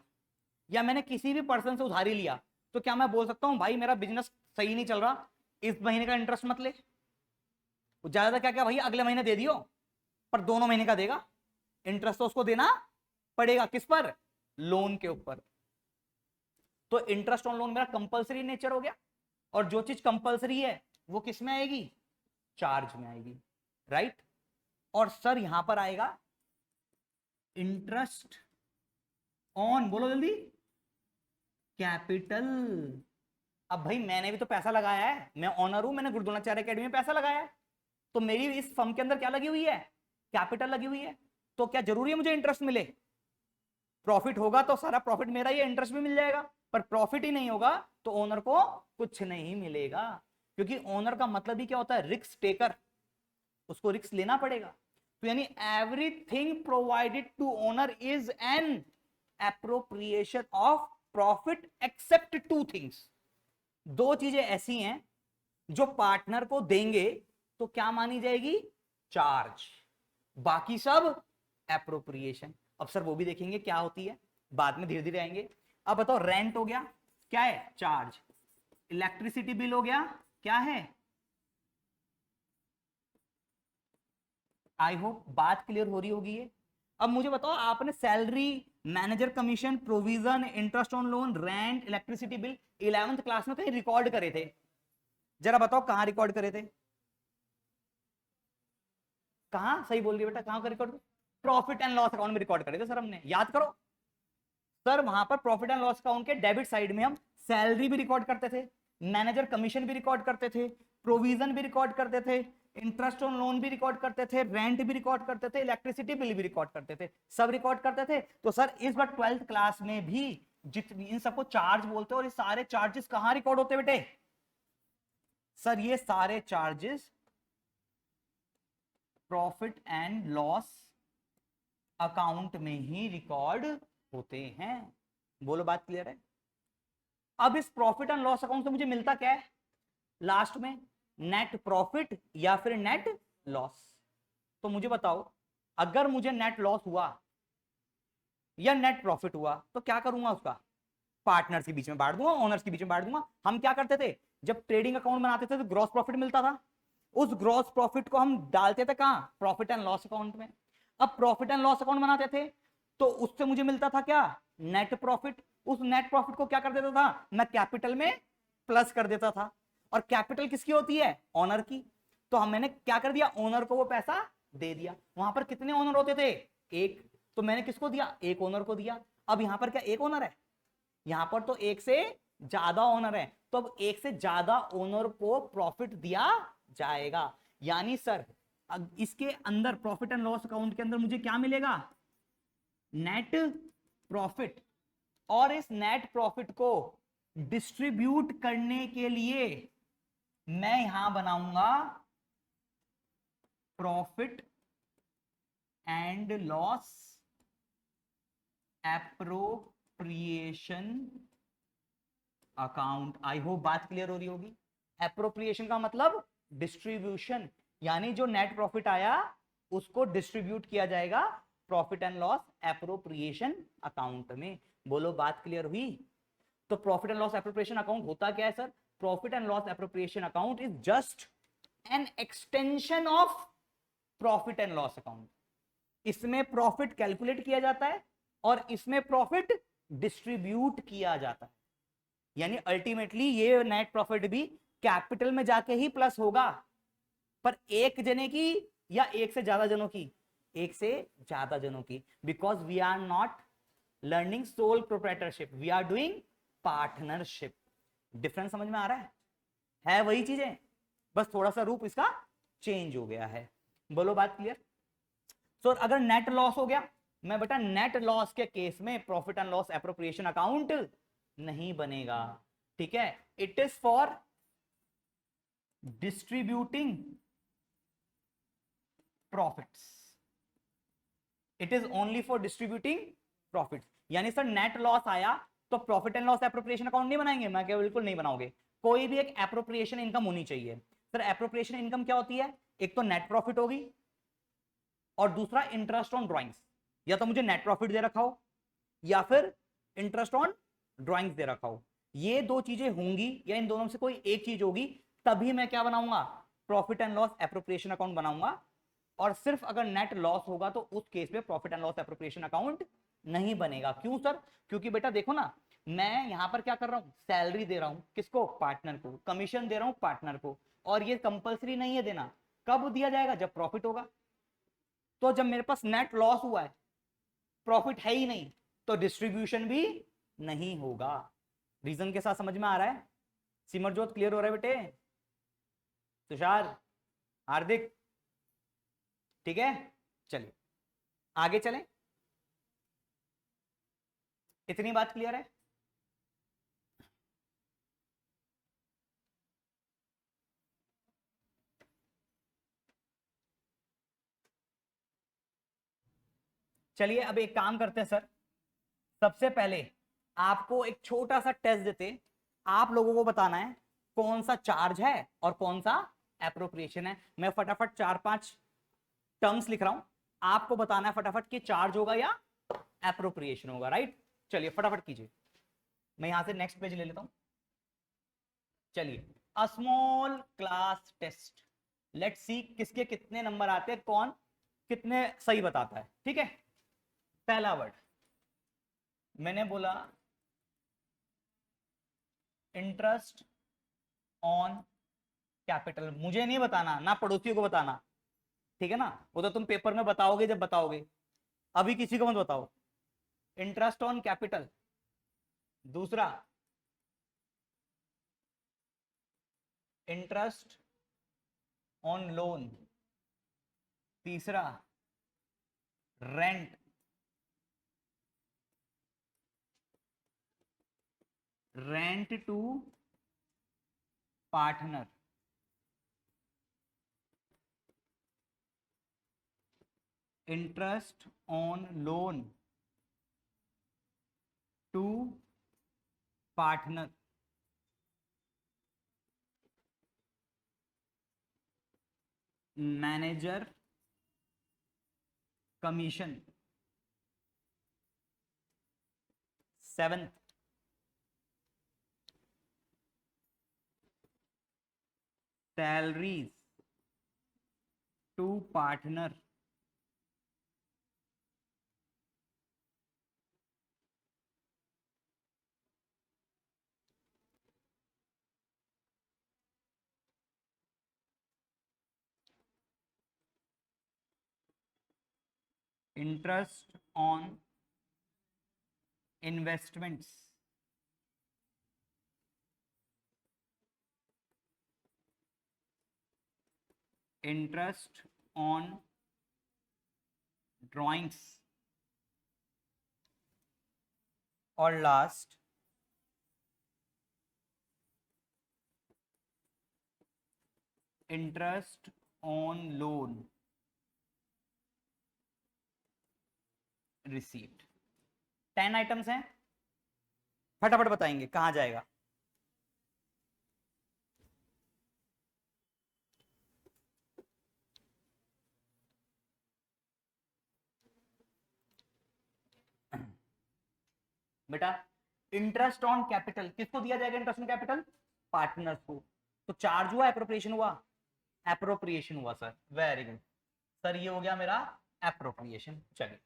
या मैंने किसी भी पर्सन से उधारी लिया, तो क्या मैं बोल सकता हूं भाई मेरा बिजनेस सही नहीं चल रहा, इस महीने का इंटरेस्ट मत ले। ज्यादा क्या क्या भाई अगले महीने दे दियो, पर दोनों महीने का देगा, इंटरेस्ट तो उसको देना पड़ेगा। किस पर, लोन के ऊपर। तो इंटरेस्ट ऑन लोन मेरा कंपलसरी नेचर हो गया, और जो चीज कंपलसरी है वो किस में आएगी, चार्ज में आएगी, राइट। और सर यहां पर आएगा इंटरेस्ट ऑन, बोलो जल्दी, कैपिटल। अब भाई मैंने भी तो पैसा लगाया है, मैं ऑनर हूं, मैंने गुरुद्रोणाचार्य एकेडमी में पैसा लगाया है, तो मेरी इस फर्म के अंदर क्या लगी हुई है, कैपिटल लगी हुई है। तो क्या जरूरी है मुझे इंटरेस्ट मिले, प्रॉफिट होगा तो सारा प्रॉफिट मेरा ही, इंटरेस्ट भी मिल जाएगा। पर प्रॉफिट ही नहीं होगा तो ओनर को कुछ नहीं मिलेगा, क्योंकि ओनर का मतलब ही क्या होता है, रिस्क टेकर, उसको रिस्क लेना पड़ेगा। तो यानी everything provided to owner is an appropriation of profit except two things. दो चीजें ऐसी हैं जो पार्टनर को देंगे तो क्या मानी जाएगी, चार्ज, बाकी सब एप्रोप्रिएशन। अब सर वो भी देखेंगे क्या होती है, बाद में धीरे धीरे आएंगे। अब बताओ रेंट हो गया, क्या है, चार्ज। इलेक्ट्रिसिटी बिल हो गया, क्या है। आई होप बात क्लियर हो रही होगी ये। अब मुझे बताओ आपने salary, manager commission, provision, interest on loan, rent, electricity bill 11th class में कहीं रिकॉर्ड करे थे, जरा बताओ कहां रिकॉर्ड करे थे, कहां, सही बोल रही बेटा, कहां का record, profit and loss account में रिकॉर्ड करे थे सर हमने, याद करो। सर वहां पर प्रॉफिट एंड लॉस अकाउंट के डेबिट साइड में हम सैलरी भी रिकॉर्ड करते थे, मैनेजर कमीशन भी रिकॉर्ड करते थे, प्रोविजन भी रिकॉर्ड करते थे, इंटरेस्ट ऑन लोन भी रिकॉर्ड करते थे, रेंट भी रिकॉर्ड करते थे, इलेक्ट्रिसिटी बिल भी रिकॉर्ड करते थे, सब रिकॉर्ड करते थे। तो सर इस बार 12th क्लास में भी जितनी इन सबको चार्ज बोलते हैं, और ये सारे चार्जेस कहां रिकॉर्ड होते बेटे, सर ये सारे charges profit and loss account में ही रिकॉर्ड होते हैं। बोलो बात क्लियर है? अब इस प्रॉफिट एंड लॉस अकाउंट से मुझे मिलता क्या है लास्ट में? नेट प्रॉफिट या फिर नेट लॉस। तो मुझे बताओ, अगर मुझे नेट लॉस हुआ या नेट प्रॉफिट हुआ तो क्या करूंगा? उसका पार्टनर्स के बीच में बांट दूंगा, ओनर्स के बीच में बांट दूंगा। हम क्या करते थे, जब ट्रेडिंग अकाउंट बनाते थे तो ग्रॉस प्रॉफिट मिलता था, उस ग्रॉस प्रॉफिट को हम डालते थे कहां? प्रॉफिट एंड लॉस अकाउंट में। अब प्रॉफिट एंड लॉस अकाउंट बनाते थे तो उससे मुझे मिलता था क्या? Net profit. उस नेट प्रॉफिट को क्या कर देता था मैं? कैपिटल में प्लस कर देता था। और कैपिटल किसकी होती है? ओनर की। तो हम मैंने क्या कर दिया? ओनर को वो पैसा दे दिया। वहां पर कितने ओनर होते थे? एक। तो मैंने किसको दिया? एक ओनर को दिया। अब यहां पर क्या एक ओनर है? यहां पर तो एक से ज्यादा ओनर है, तो अब एक से ज्यादा ओनर को प्रॉफिट दिया जाएगा। यानी सर इसके अंदर प्रॉफिट एंड लॉस अकाउंट के अंदर मुझे क्या मिलेगा? Net profit. और इस नेट प्रॉफिट को डिस्ट्रीब्यूट करने के लिए मैं यहां बनाऊंगा profit and loss appropriation account. I hope बात क्लियर हो रही होगी। एप्रोप्रिएशन का मतलब डिस्ट्रीब्यूशन, यानी जो नेट प्रॉफिट आया उसको डिस्ट्रीब्यूट किया जाएगा profit and loss appropriation account में। बोलो बात क्लियर हुई? तो profit and loss appropriation account होता क्या है sir? Profit and loss appropriation account is just an extension of profit and loss account. इसमें प्रॉफिट कैलकुलेट किया जाता है और इसमें प्रॉफिट डिस्ट्रीब्यूट किया जाता है। यानी अल्टीमेटली ये नेट प्रॉफिट भी कैपिटल में जाके ही प्लस होगा, पर एक जने की या एक से ज्यादा जनों की? एक से ज्यादा जनों की। Because we are not learning sole proprietorship, we are doing partnership. Difference समझ में आ रहा है वही चीजें, बस थोड़ा सा रूप इसका चेंज हो गया है। बोलो बात क्लियर? सो अगर नेट लॉस हो गया, मैं बेटा नेट लॉस के केस में profit and loss appropriation account नहीं बनेगा। ठीक है? It is for distributing profits, it is only for distributing profits. यानी सर नेट लॉस आया तो profit and loss appropriation account नहीं बनाएंगे? मैं क्या बिल्कुल नहीं बनाओगे। कोई भी एक एप्रोप्रिएशन इनकम होनी चाहिए। सर एप्रोप्रिएशन इनकम क्या होती है? एक तो नेट प्रॉफिट होगी और दूसरा इंटरेस्ट ऑन ड्रॉइंग्स। या तो मुझे नेट प्रॉफिट दे रखा हो या फिर इंटरेस्ट ऑन ड्रॉइंग्स दे रखा हो, ये दो चीजें होंगी या इन दोनों में से कोई एक चीज होगी, तभी मैं क्या बनाऊंगा? Profit and loss appropriation account बनाऊंगा। और सिर्फ अगर नेट लॉस होगा तो उस केस में profit and loss appropriation account नहीं बनेगा। क्यों सर? क्योंकि बेटा देखो ना, मैं यहां पर क्या कर रहा हूं? सैलरी दे रहा हूं किसको? पार्टनर को। कमीशन दे रहा हूं पार्टनर को। और ये कंपलसरी नहीं है देना। कब दिया जाएगा? जब प्रॉफिट होगा। तो जब मेरे पास नेट लॉस हुआ है, प्रॉफिट है ही नहीं, तो डिस्ट्रीब्यूशन भी नहीं होगा। रीजन के साथ समझ में आ रहा है? सिमरजोत क्लियर हो रहा है बेटे? तुषार, हार्दिक, ठीक है? चलिए आगे चलें। इतनी बात क्लियर है? चलिए अब एक काम करते हैं सर, सबसे पहले आपको एक छोटा सा टेस्ट देते, आप लोगों को बताना है कौन सा चार्ज है और कौन सा एप्रोप्रिएशन है। मैं फटाफट 4-5 टर्म्स लिख रहा हूं, आपको बताना है फटाफट कि चार्ज होगा या एप्रोप्रिएशन होगा। राइट? चलिए फटाफट कीजिए। मैं यहां से नेक्स्ट पेज ले लेता हूं। चलिए, a small class test, let's see किसके कितने नंबर आते हैं, कौन कितने सही बताता है। ठीक है? पहला वर्ड मैंने बोला इंटरेस्ट ऑन कैपिटल। मुझे नहीं बताना, ना पड़ोसियों को बताना, ठीक है ना? वो तो तुम पेपर में बताओगे जब बताओगे, अभी किसी को मत बताओ। Interest on capital. दूसरा इंटरेस्ट ऑन लोन। तीसरा rent. Rent to partner. Interest on loan to partner, manager commission, seventh salaries to partner, interest on investments, interest on drawings, और last interest on loan received. 10 items हैं, फटाफट बताएंगे कहां जाएगा। बेटा interest on capital किसको दिया जाएगा? इंटरेस्ट ऑन कैपिटल पार्टनर्स को। तो चार्ज हुआ, एप्रोप्रिएशन हुआ? एप्रोप्रिएशन हुआ सर, वेरी गुड सर, ये हो गया मेरा एप्रोप्रिएशन। चलिए,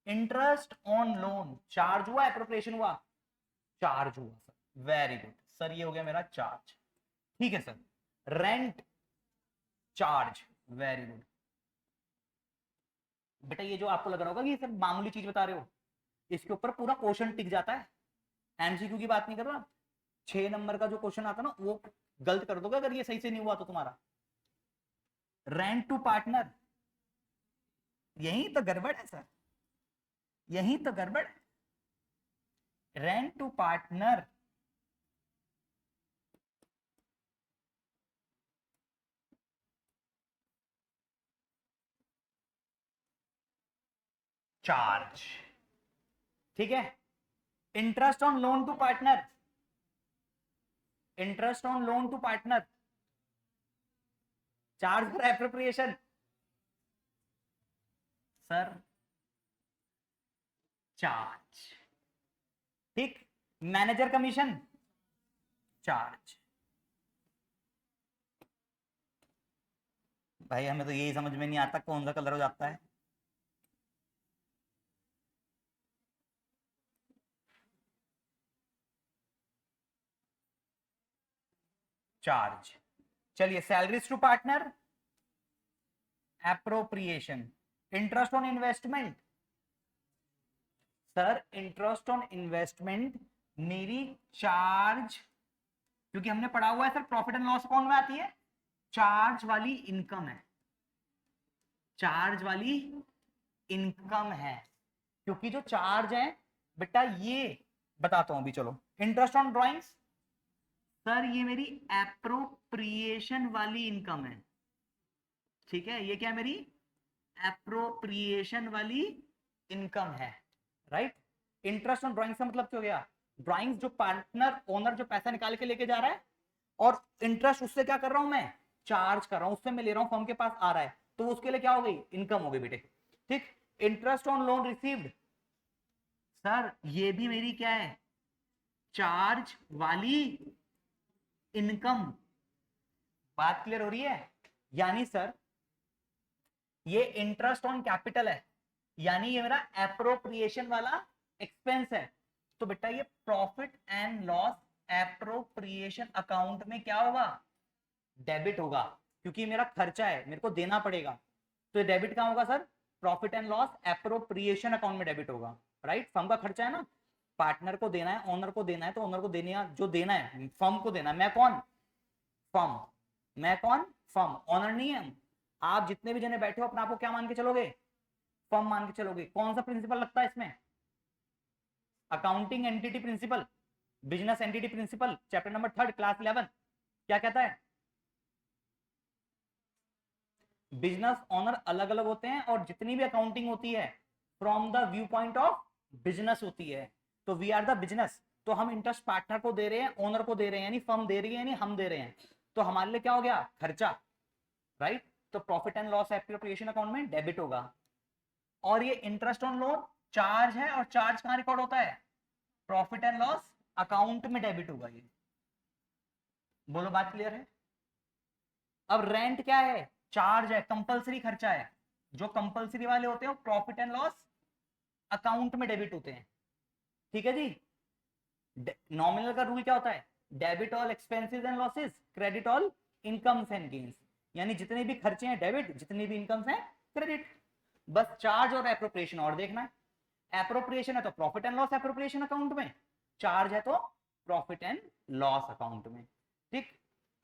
इंटरेस्ट ऑन लोन चार्ज हुआ, एप्रोप्रिएशन हुआ? चार्ज हुआ सर, वेरी गुड सर, ये हो गया मेरा चार्ज। ठीक है sir, rent charge, very good. बेटा ये जो आपको लग रहा होगा कि ये सब मामूली चीज बता रहे हो, इसके ऊपर पूरा क्वेश्चन टिक जाता है। एमसीक्यू की बात नहीं कर रहा, 6 नंबर का जो क्वेश्चन आता ना वो गलत कर दोगे अगर ये सही से नहीं हुआ तो तुम्हारा। रेंट टू पार्टनर, यही तो गड़बड़ है सर, यही तो गड़बड़। रेंट टू पार्टनर चार्ज, ठीक है। Interest on loan to partner, interest on loan to partner charge for appropriation sir, charge, ठीक। Manager commission charge. भाई हमें तो यही समझ में नहीं आता कौन सा कलर हो जाता है। चार्ज। चलिए, salaries to partner appropriation. Interest on investment sir, interest on investment मेरी चार्ज, क्योंकि हमने पढ़ा हुआ है sir profit and loss account में आती है, चार्ज वाली इनकम है, चार्ज वाली इनकम है। क्योंकि जो चार्ज है बेटा ये बताता हूं अभी, चलो। इंटरेस्ट ऑन ड्राइंग्स सर, ये मेरी एप्रोप्रिएशन वाली इनकम है, ठीक है। ये क्या है? मेरी एप्रोप्रिएशन वाली इनकम है, राइट। इंटरेस्ट ऑन ड्राइंग्स का मतलब क्या हो गया? ड्राइंग्स जो पार्टनर ओनर जो पैसा निकाल के लेके जा रहा है, और इंटरेस्ट उससे क्या कर रहा हूं मैं? चार्ज कर रहा हूं, उससे मैं ले रहा हूं, फर्म के पास आ रहा है, तो उसके लिए क्या हो गई? इनकम हो गई बेटे, ठीक। Interest on loan received sir, ये भी मेरी क्या है? चार्ज वाली इनकम। बात क्लियर हो रही है? यानी सर ये इंटरेस्ट ऑन कैपिटल है, यानी ये मेरा एप्रोप्रिएशन वाला एक्सपेंस है। तो बेटा ये profit and loss appropriation account में क्या होगा? डेबिट होगा, क्योंकि मेरा खर्चा है, मेरे को देना पड़ेगा। तो ये डेबिट कहां होगा sir? Profit and loss appropriation account में डेबिट होगा, राइट। फर्म का खर्चा है ना, पार्टनर को देना है, ओनर को देना है, तो ओनर को देने जो देना है फर्म को देना है। मैं कौन? फर्म। मैं कौन? फर्म। ओनर नहीं है। आप जितने भी जने बैठे हो अपने आप को क्या मान के चलोगे? फर्म मान के चलोगे। कौन सा प्रिंसिपल लगता है इसमें? Accounting entity principle, business entity principle, chapter number 3 class 11 क्या कहता है? बिजनेस ऑनर अलग अलग होते हैं और जितनी भी अकाउंटिंग होती है from the view point of business होती है। तो वी आर द बिजनेस, तो हम इंटरेस्ट पार्टनर को दे रहे हैं, ओनर को दे रहे हैं, यानी फर्म दे रही है यानी हम दे रहे हैं, तो हमारे लिए क्या हो गया, खर्चा, राइट। तो profit and loss appropriation account में डेबिट होगा। और ये इंटरेस्ट ऑन लोन चार्ज है, और चार्ज कहां रिकॉर्ड होता है, प्रॉफिट एंड लॉस अकाउंट में डेबिट होगा ये। बोलो बात क्लियर है। अब रेंट क्या है, चार्ज है, कंपलसरी खर्चा है, जो कंपलसरी वाले होते हैं वो प्रॉफिट एंड लॉस अकाउंट में डेबिट होते हैं, ठीक है जी। नॉमिनल का रूल क्या होता है, debit all expenses and losses, credit all incomes and gains, यानी जितने भी खर्चे हैं डेबिट, जितने भी इनकम्स हैं क्रेडिट। बस चार्ज और एप्रोप्रिएशन और देखना है, एप्रोप्रिएशन है तो profit and loss appropriation account में, चार्ज है तो प्रॉफिट एंड लॉस अकाउंट में, ठीक।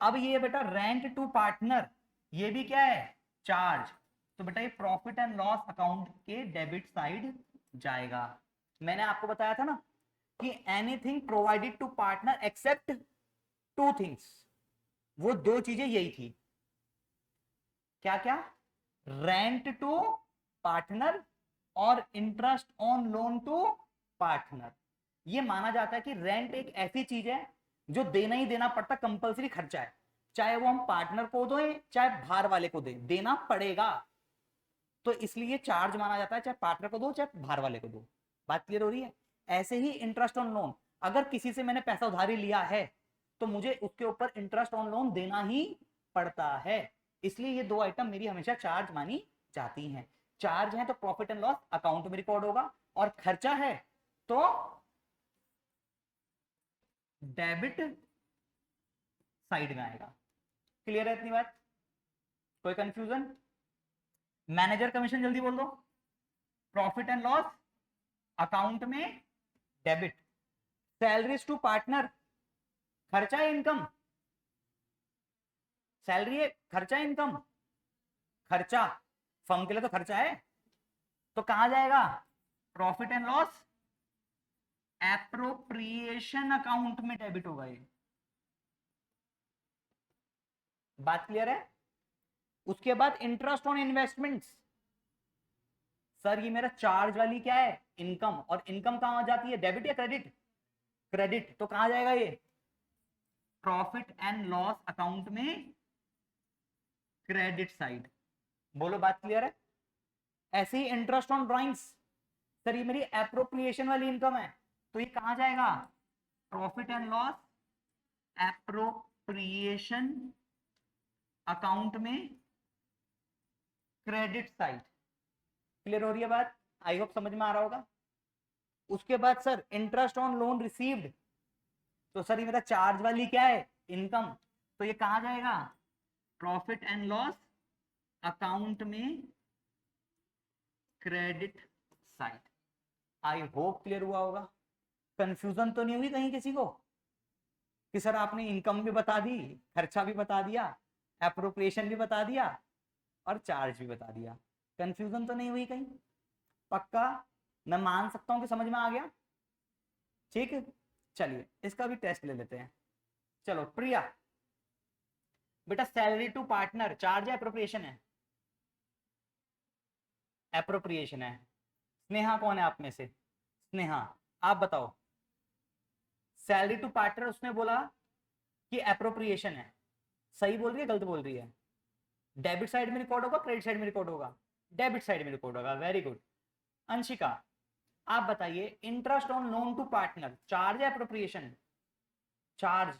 अब ये बेटा रेंट टू पार्टनर, ये भी क्या है, चार्ज, तो बेटा ये प्रॉफिट एंड लॉस अकाउंट के डेबिट साइड जाएगा। मैंने आपको बताया था ना कि anything provided to partner except two things, वो दो चीजें यही थी, क्या क्या, रेंट टू पार्टनर और interest on loan to partner. ये माना जाता है कि रेंट एक ऐसी चीज है जो देना ही देना पड़ता, कंपलसरी खर्चा है, चाहे वो हम पार्टनर को दें चाहे बाहर वाले को दें, देना पड़ेगा। तो इसलिए चार्ज माना जाता है, चाहे पार्टनर को दो चाहे बाहर वाले को दो। बात क्लियर हो रही है। ऐसे ही इंटरेस्ट ऑन लोन, अगर किसी से मैंने पैसा उधारी लिया है तो मुझे उसके ऊपर इंटरेस्ट ऑन लोन देना ही पड़ता है, इसलिए ये दो आइटम मेरी हमेशा चार्ज मानी जाती हैं। चार्ज है तो प्रॉफिट एंड लॉस अकाउंट में रिकॉर्ड होगा, और खर्चा है तो डेबिट साइड में आएगा। क्लियर है इतनी बात, कोई कंफ्यूजन। मैनेजर कमीशन जल्दी बोल दो, प्रॉफिट एंड लॉस अकाउंट में डेबिट। सैलरीज टू पार्टनर, खर्चा है इनकम, सैलरी है खर्चा है इनकम, खर्चा फर्म के लिए तो खर्चा है, तो कहां जाएगा, profit and loss appropriation account में डेबिट होगा ये। बात क्लियर है। उसके बाद इंटरेस्ट ऑन इन्वेस्टमेंट्स, सर ये मेरा चार्ज वाली क्या है, इनकम, और इनकम कहां जाती है, डेबिट या क्रेडिट, क्रेडिट, तो कहां जाएगा ये, प्रॉफिट एंड लॉस अकाउंट में क्रेडिट साइड। बोलो बात क्लियर है। ऐसे ही इंटरेस्ट ऑन ड्राइंग्स, सर ये मेरी एप्रोप्रिएशन वाली इनकम है, तो ये कहां जाएगा, profit and loss appropriation account में क्रेडिट साइड। क्लियर हो रही है बात, आई होप समझ में आ रहा होगा। उसके बाद sir interest on loan received, तो सर ये मेरा चार्ज वाली क्या है, इनकम, तो ये कहां जाएगा, प्रॉफिट एंड लॉस अकाउंट में credit side. I hope clear हुआ होगा। कंफ्यूजन तो नहीं हुई कहीं किसी को कि सर आपने इनकम भी बता दी, खर्चा भी बता दिया, एप्रोप्रिएशन भी बता दिया और चार्ज भी बता दिया, कंफ्यूजन तो नहीं हुई कहीं, पक्का मैं मान सकता हूं कि समझ में आ गया, ठीक है। चलिए इसका भी टेस्ट ले लेते हैं। चलो प्रिया, बेटा सैलरी टू पार्टनर चार्ज है एप्रोप्रिएशन है, एप्रोप्रिएशन है। स्नेहा कौन है आप में से, स्नेहा आप बताओ, सैलरी टू पार्टनर उसने बोला कि एप्रोप्रिएशन है, सही बोल रही है गलत बोल रही है, डेबिट साइड में रिकॉर्ड होगा क्रेडिट साइड में रिकॉर्ड होगा, डेबिट साइड में रिकॉर्ड होगा, वेरी गुड। अंशिका आप बताइए, interest on loan to partner charge है appropriation, charge,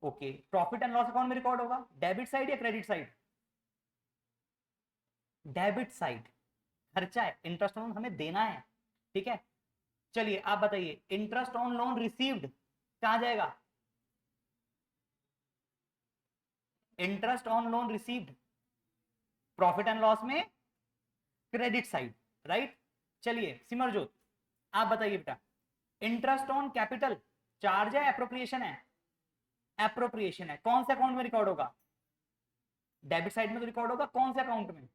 okay, profit and loss account में रिकॉर्ड होगा, डेबिट साइड या क्रेडिट साइड, डेबिट साइड, खर्चा है, इंटरेस्ट ऑन हमें देना है, ठीक है। चलिए आप बताइए, इंटरेस्ट ऑन लोन रिसीव्ड कहां जाएगा, interest on loan received profit and loss में क्रेडिट साइड, राइट। चलिए सिमरजोत आप बताइए बेटा, इंटरेस्ट ऑन कैपिटल चार्ज है एप्रोप्रिएशन है, एप्रोप्रिएशन है, कौन से अकाउंट में रिकॉर्ड होगा, डेबिट साइड में तो रिकॉर्ड होगा, कौन से अकाउंट में,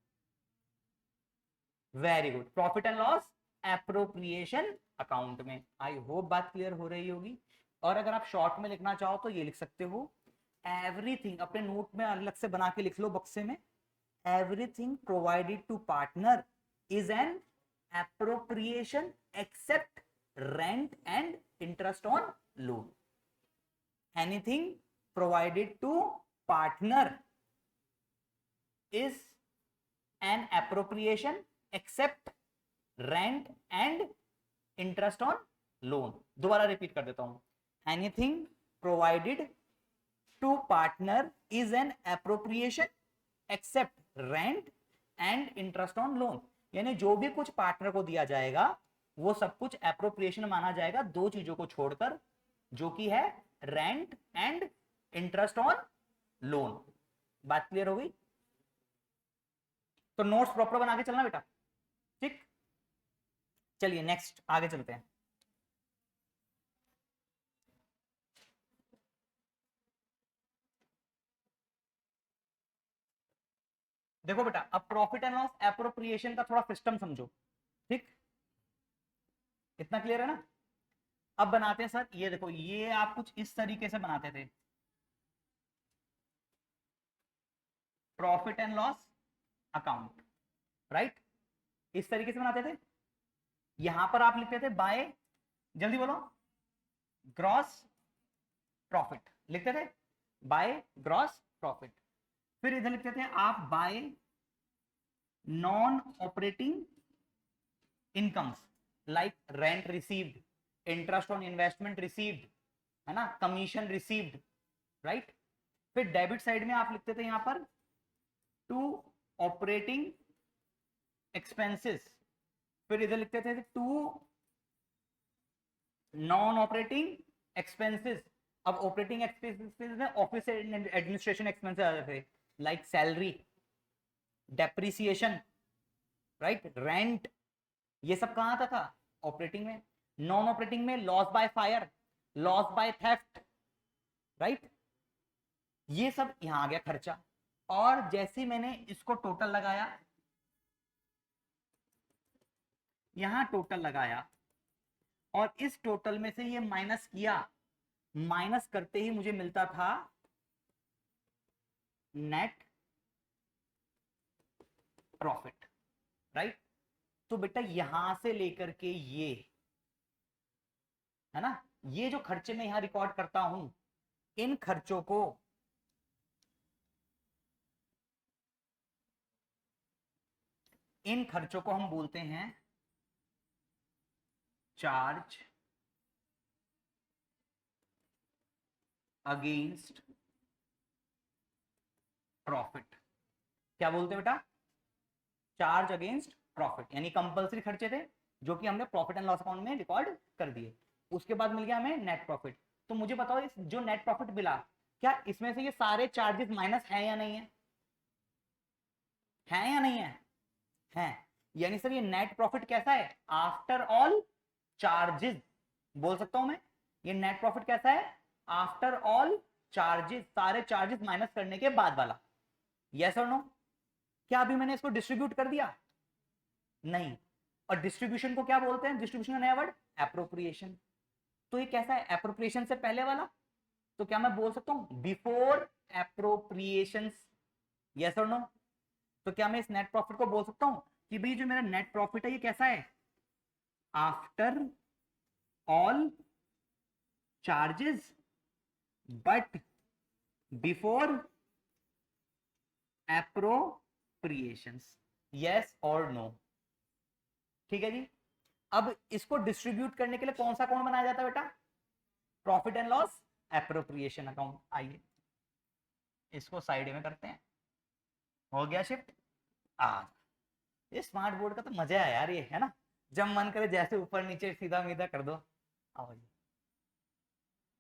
very good, profit and loss appropriation account में। आई होप बात क्लियर हो रही होगी। और अगर आप शॉर्ट में लिखना चाहो तो ये लिख सकते हो, एवरीथिंग अपने नोट में अलग से बना के लिख लो बक्से में, everything provided to partner is an appropriation except rent and interest on loan. Anything provided to partner is an appropriation except rent and interest on loan. दोबारा रिपीट कर देता हूं. Anything provided to partner is an appropriation except rent and interest on loan. यानी जो भी कुछ partner को दिया जाएगा वो सब कुछ एप्रोप्रिएशन माना जाएगा, दो चीजों को छोड़कर, जो कि है rent and interest on loan. बात क्लियर हो गई? तो नोट्स प्रॉपर बना के चलना बेटा, ठीक. चलिए नेक्स्ट आगे चलते हैं. देखो बेटा, अब प्रॉफिट एंड लॉस एप्रोप्रिएशन का थोड़ा सिस्टम समझो, ठीक. इतना क्लियर है ना? अब बनाते हैं सर, ये देखो, ये आप कुछ इस तरीके से बनाते थे, profit and loss account, right. इस तरीके से बनाते थे. यहां पर आप लिखते थे बाय, जल्दी बोलो, ग्रॉस प्रॉफिट लिखते थे, बाय ग्रॉस प्रॉफिट. फिर इधर लिखते थे आप bye non operating incomes like rent received, interest on investment received, है ना, कमीशन रिसीव्ड, राइट. फिर डेबिट साइड में आप लिखते थे यहां पर टू ऑपरेटिंग एक्सपेंसेस. फिर इधर लिखते थे टू नॉन ऑपरेटिंग एक्सपेंसेस. अब ऑपरेटिंग एक्सपेंसेस में ऑफिस एडमिनिस्ट्रेशन एक्सपेंसेस आ जाते थे, like salary, depreciation, right, rent. ये सब कहां आता था? ऑपरेटिंग में. नॉन ऑपरेटिंग में loss by fire, loss by theft, right. ये सब यहां आ गया खर्चा. और जैसे मैंने इसको टोटल लगाया, यहां टोटल लगाया और इस टोटल में से ये माइनस किया, माइनस करते ही मुझे मिलता था नेट प्रॉफिट, राइट. तो बेटा यहां से लेकर के ये, है ना, ये जो खर्चे मैं यहां रिकॉर्ड करता हूं, इन खर्चों को हम बोलते हैं चार्ज अगेंस्ट प्रॉफिट. क्या बोलते हैं बेटा? Charge against profit. यानी कंपलसरी खर्चे थे जो कि हमने प्रॉफिट एंड लॉस अकाउंट में रिकॉर्ड कर दिए. उसके बाद मिल गया हमें नेट प्रॉफिट. तो मुझे बताओ, इस जो नेट प्रॉफिट मिला, क्या इसमें से ये सारे चार्जेस माइनस हैं या नहीं है? हैं या नहीं है? हैं. यानी सर ये नेट प्रॉफिट कैसा है? After all charges. बोल सकता हूं मैं, ये नेट प्रॉफिट कैसा है? आफ्टर ऑल चार्जेस, सारे चार्जेस माइनस करने के बाद वाला. Yes or no? क्या अभी मैंने इसको डिस्ट्रीब्यूट कर दिया? नहीं. और डिस्ट्रीब्यूशन को क्या बोलते हैं? डिस्ट्रीब्यूशन का नया वर्ड एप्रोप्रिएशन. तो ये कैसा है? एप्रोप्रिएशन से पहले वाला. तो क्या मैं बोल सकता हूं before appropriation? Yes or no? तो क्या मैं इस नेट प्रॉफिट को बोल सकता हूं कि भाई जो मेरा नेट प्रॉफिट है ये कैसा है? After all charges but before appropriations. Yes or no? ठीक है जी. अब इसको डिस्ट्रीब्यूट करने के लिए कौन सा अकाउंट बनाया जाता है बेटा? Profit and loss appropriation account. आइए इसको साइड में करते हैं. हो गया शिफ्ट. ये स्मार्ट बोर्ड का तो मजा है यार, ये है ना, जब मन करे जैसे ऊपर नीचे सीधा मीधा कर दो. आओ जी.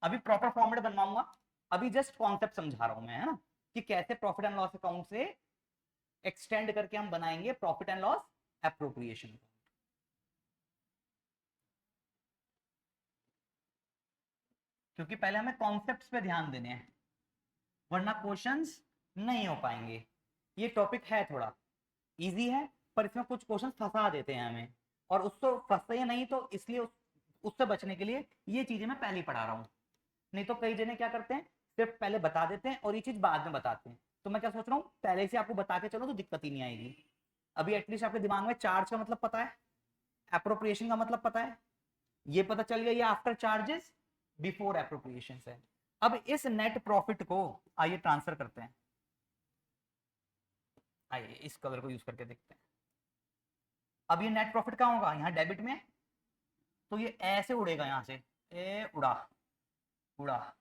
अभी प्रॉपर फॉर्मेट बनवाऊंगा, अभी जस्ट कॉन्सेप्ट समझा रहा हूं मैं, है ना, कि कैसे प्रॉफिट एंड लॉस अकाउंट से एक्सटेंड करके हम बनाएंगे प्रॉफिट एंड लॉस एप्रोप्रिएशन. क्योंकि पहले हमें कॉन्सेप्ट्स पे ध्यान देने हैं, वरना क्वेश्चंस नहीं हो पाएंगे. ये टॉपिक है थोड़ा इजी है, पर इसमें कुछ क्वेश्चन फंसा देते हैं हमें, और उसको फंसते हैं नहीं, तो इसलिए उससे बचने के लिए ये चीजें मैं पहले ही पढ़ा रहा हूँ. नहीं तो कई जने क्या करते हैं, सिर्फ पहले बता देते हैं और ये चीज बाद में बताते हैं. तो मैं क्या सोच रहा हूँ, पहले से आपको बता के चलो तो दिक्कत ही नहीं आएगी। अभी एटलीस्ट आपके दिमाग में चार्ज का मतलब पता है, एप्रोप्रिएशन का मतलब पता है, ये पता चल गया ये आफ्टर चार्जेस बिफोर एप्रोप्रिएशन है। अब इस नेट प्रॉफिट को आइए ट्रांसफर करते हैं, आइए इस कलर को यूज करके देखते हैं। अब ये नेट प्रॉफिट कहाँ होगा, यहाँ डेबिट में, तो ये ऐसे उड़ेगा यहाँ से, ए उड़ा उड़ा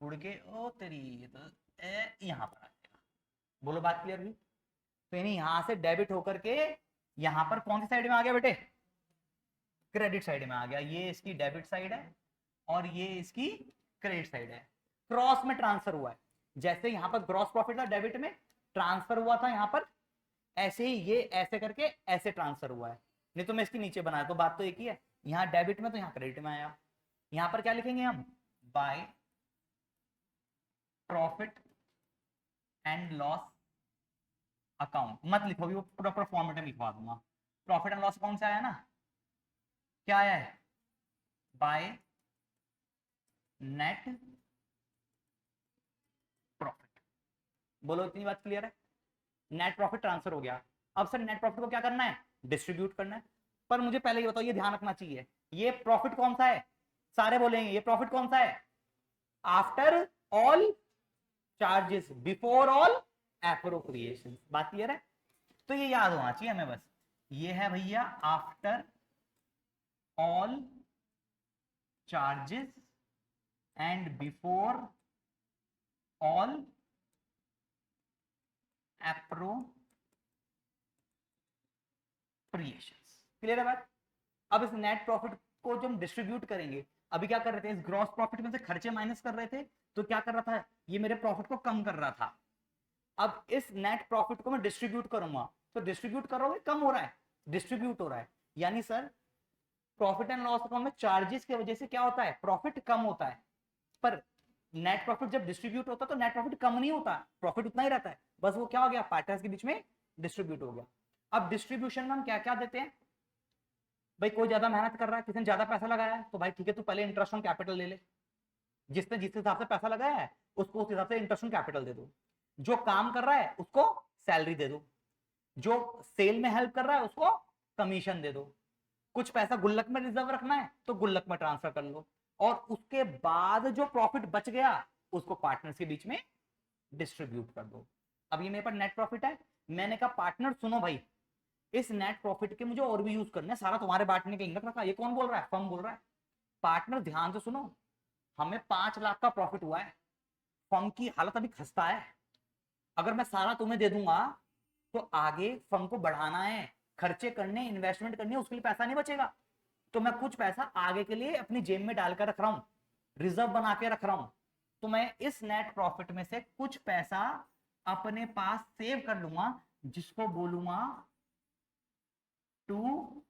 उड़ के ओ तेरी, ये तो ए यहाँ पर आ जाएगा। बोलो बात क्लियर हुई। तो यानी यहां से डेबिट होकर के यहां पर कौन सी साइड में आ गया बेटे, क्रेडिट साइड में आ गया। ये इसकी डेबिट साइड है और ये इसकी क्रेडिट साइड है, क्रॉस में ट्रांसफर हुआ है। जैसे यहां पर ग्रॉस प्रॉफिट था डेबिट में, ट्रांसफर हुआ था यहां पर, ऐसे ही ये ऐसे करके ऐसे ट्रांसफर हुआ है। नहीं तो मैं इसके नीचे बनाया, तो बात तो एक ही है, यहाँ डेबिट में तो यहाँ क्रेडिट में आया। यहां पर क्या लिखेंगे हम, by profit and loss account. मत लिखो भी, वो प्रॉपर फॉर्मेट में लिखवा दूंगा। प्रॉफिट एंड लॉस अकाउंट से आया ना, क्या आया है, बाय नेट प्रॉफिट। बोलो इतनी बात क्लियर है। नेट प्रॉफिट ट्रांसफर हो गया। अब सर नेट प्रॉफिट को क्या करना है, डिस्ट्रीब्यूट करना है। पर मुझे पहले ये बताओ, ये ध्यान रखना चाहिए, ये प्रॉफिट कौन सा है, सारे बोलेंगे ये प्रॉफिट कौन सा है, after all charges before all appropriation. बात क्लियर है। तो ये याद होना चाहिए हमें बस, ये है भैया after all charges and before all appropriations. Clear है बात। अब इस नेट प्रॉफिट को जो हम डिस्ट्रीब्यूट करेंगे, अभी क्या कर रहे थे, इस ग्रॉस प्रॉफिट में से खर्चे माइनस कर रहे थे, तो क्या कर रहा था, ये मेरे प्रॉफिट को कम कर रहा था। अब इस नेट प्रॉफिट को मैं डिस्ट्रीब्यूट करूंगा, तो डिस्ट्रीब्यूट करोगे कम हो रहा है, डिस्ट्रीब्यूट हो रहा है। यानी sir profit and loss account में चार्जेस की वजह से क्या होता है, प्रॉफिट कम होता है। पर नेट प्रॉफिट जब डिस्ट्रीब्यूट होता है तो नेट प्रॉफिट कम नहीं होता, प्रॉफिट उतना ही रहता है, बस वो क्या हो गया, पार्टनर्स के बीच में डिस्ट्रीब्यूट हो गया। अब डिस्ट्रीब्यूशन में हम क्या क्या देते हैं, भाई कोई ज्यादा मेहनत कर रहा है, किसी ने ज्यादा पैसा लगाया है, तो भाई ठीक है तू पहले इंटरेस्ट ऑन कैपिटल ले ले, जिसने जिस हिसाब से पैसा लगाया है उसको उस हिसाब से इंटरेस्ट ऑन कैपिटल दे दो। जो काम कर रहा है उसको सैलरी दे दो, जो सेल में हेल्प कर रहा है उसको कमीशन दे दो। कुछ पैसा गुल्लक में रिजर्व रखना है तो गुल्लक में ट्रांसफर कर लो, और उसके बाद जो प्रॉफिट बच गया उसको पार्टनर्स के बीच में डिस्ट्रीब्यूट कर दो। अब ये मेरे पास नेट प्रॉफिट है, मैंने कहा पार्टनर सुनो भाई, इस नेट प्रॉफिट के मुझे और भी यूज करना है, सारा तुम्हारे बांटने के लिए रखा। ये कौन बोल रहा है, फर्म बोल रहा है। पार्टनर ध्यान से सुनो, हमें 5 लाख का प्रॉफिट हुआ है, फर्म की हालत अभी खस्ता है, अगर मैं सारा तुम्हें दे दूंगा तो आगे फर्म को बढ़ाना है, खर्चे करने, इन्वेस्टमेंट करनी है, उसके लिए पैसा नहीं बचेगा। तो मैं कुछ पैसा आगे के लिए अपनी जेब में डालकर रख रहा हूं, रिजर्व बना के रख रहा हूं। तो मैं इस नेट प्रॉफिट में से कुछ पैसा अपने पास सेव कर लूंगा, जिसको बोलूंगा टू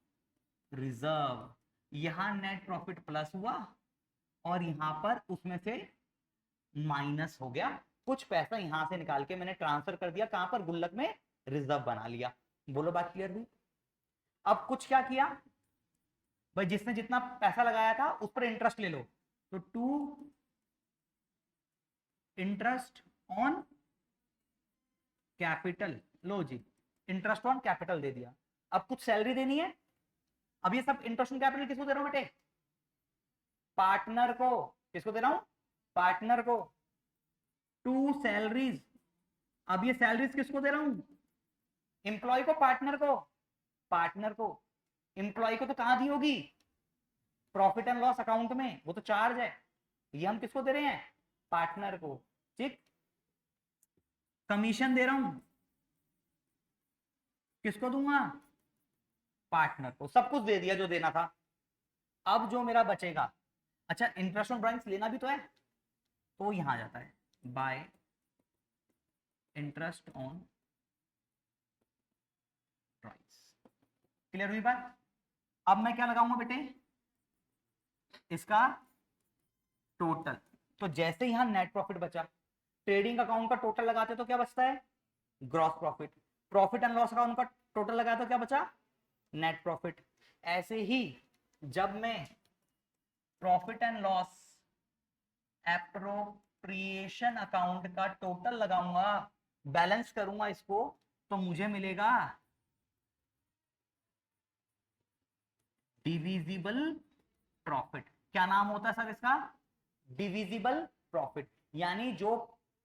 रिजर्व। यहां नेट प्रॉफिट प्लस हुआ और यहां पर उसमें से माइनस हो गया, कुछ पैसा यहां से निकाल के मैंने ट्रांसफर कर दिया, कहां पर, गुल्लक में रिजर्व बना लिया। बोलो बात क्लियर हुई। अब कुछ क्या किया भाई, जिसने जितना पैसा लगाया था उस पर इंटरेस्ट ले लो, तो टू इंटरेस्ट ऑन कैपिटल, लो जी इंटरेस्ट ऑन कैपिटल दे दिया। अब कुछ सैलरी देनी है, अब ये सब इंटरेस्ट ऑन कैपिटल किसको दे रहा हूं बेटे, पार्टनर को। किसको दे रहा हूं, पार्टनर को। टू सैलरीज, अब ये सैलरीज किसको दे रहा हूं, एम्प्लॉय को, पार्टनर को, पार्टनर को। एम्प्लॉय को तो कहां दी होगी, प्रॉफिट एंड लॉस अकाउंट में, वो तो चार्ज है। ये हम किसको दे रहे हैं, पार्टनर को। ठीक, कमीशन दे रहा हूं, किसको दूंगा, पार्टनर को। सब कुछ दे दिया जो देना था। अब जो मेरा बचेगा, अच्छा इंटरेस्ट ऑन ड्राइंग्स लेना भी तो है, तो यहां जाता है bye interest on drawings. Clear हुई बात। अब मैं क्या लगाऊंगा बेटे, इसका टोटल। तो जैसे यहां नेट प्रॉफिट बचा, ट्रेडिंग अकाउंट का टोटल लगाते तो क्या बचता है, gross profit. Profit and loss account का टोटल लगाया तो क्या बचा, नेट प्रॉफिट। ऐसे ही जब मैं profit and loss appropriation account का टोटल लगाऊंगा बैलेंस करूंगा इसको तो मुझे मिलेगा डिविजिबल प्रॉफिट। क्या नाम होता है सर इसका? Divisible profit. यानी जो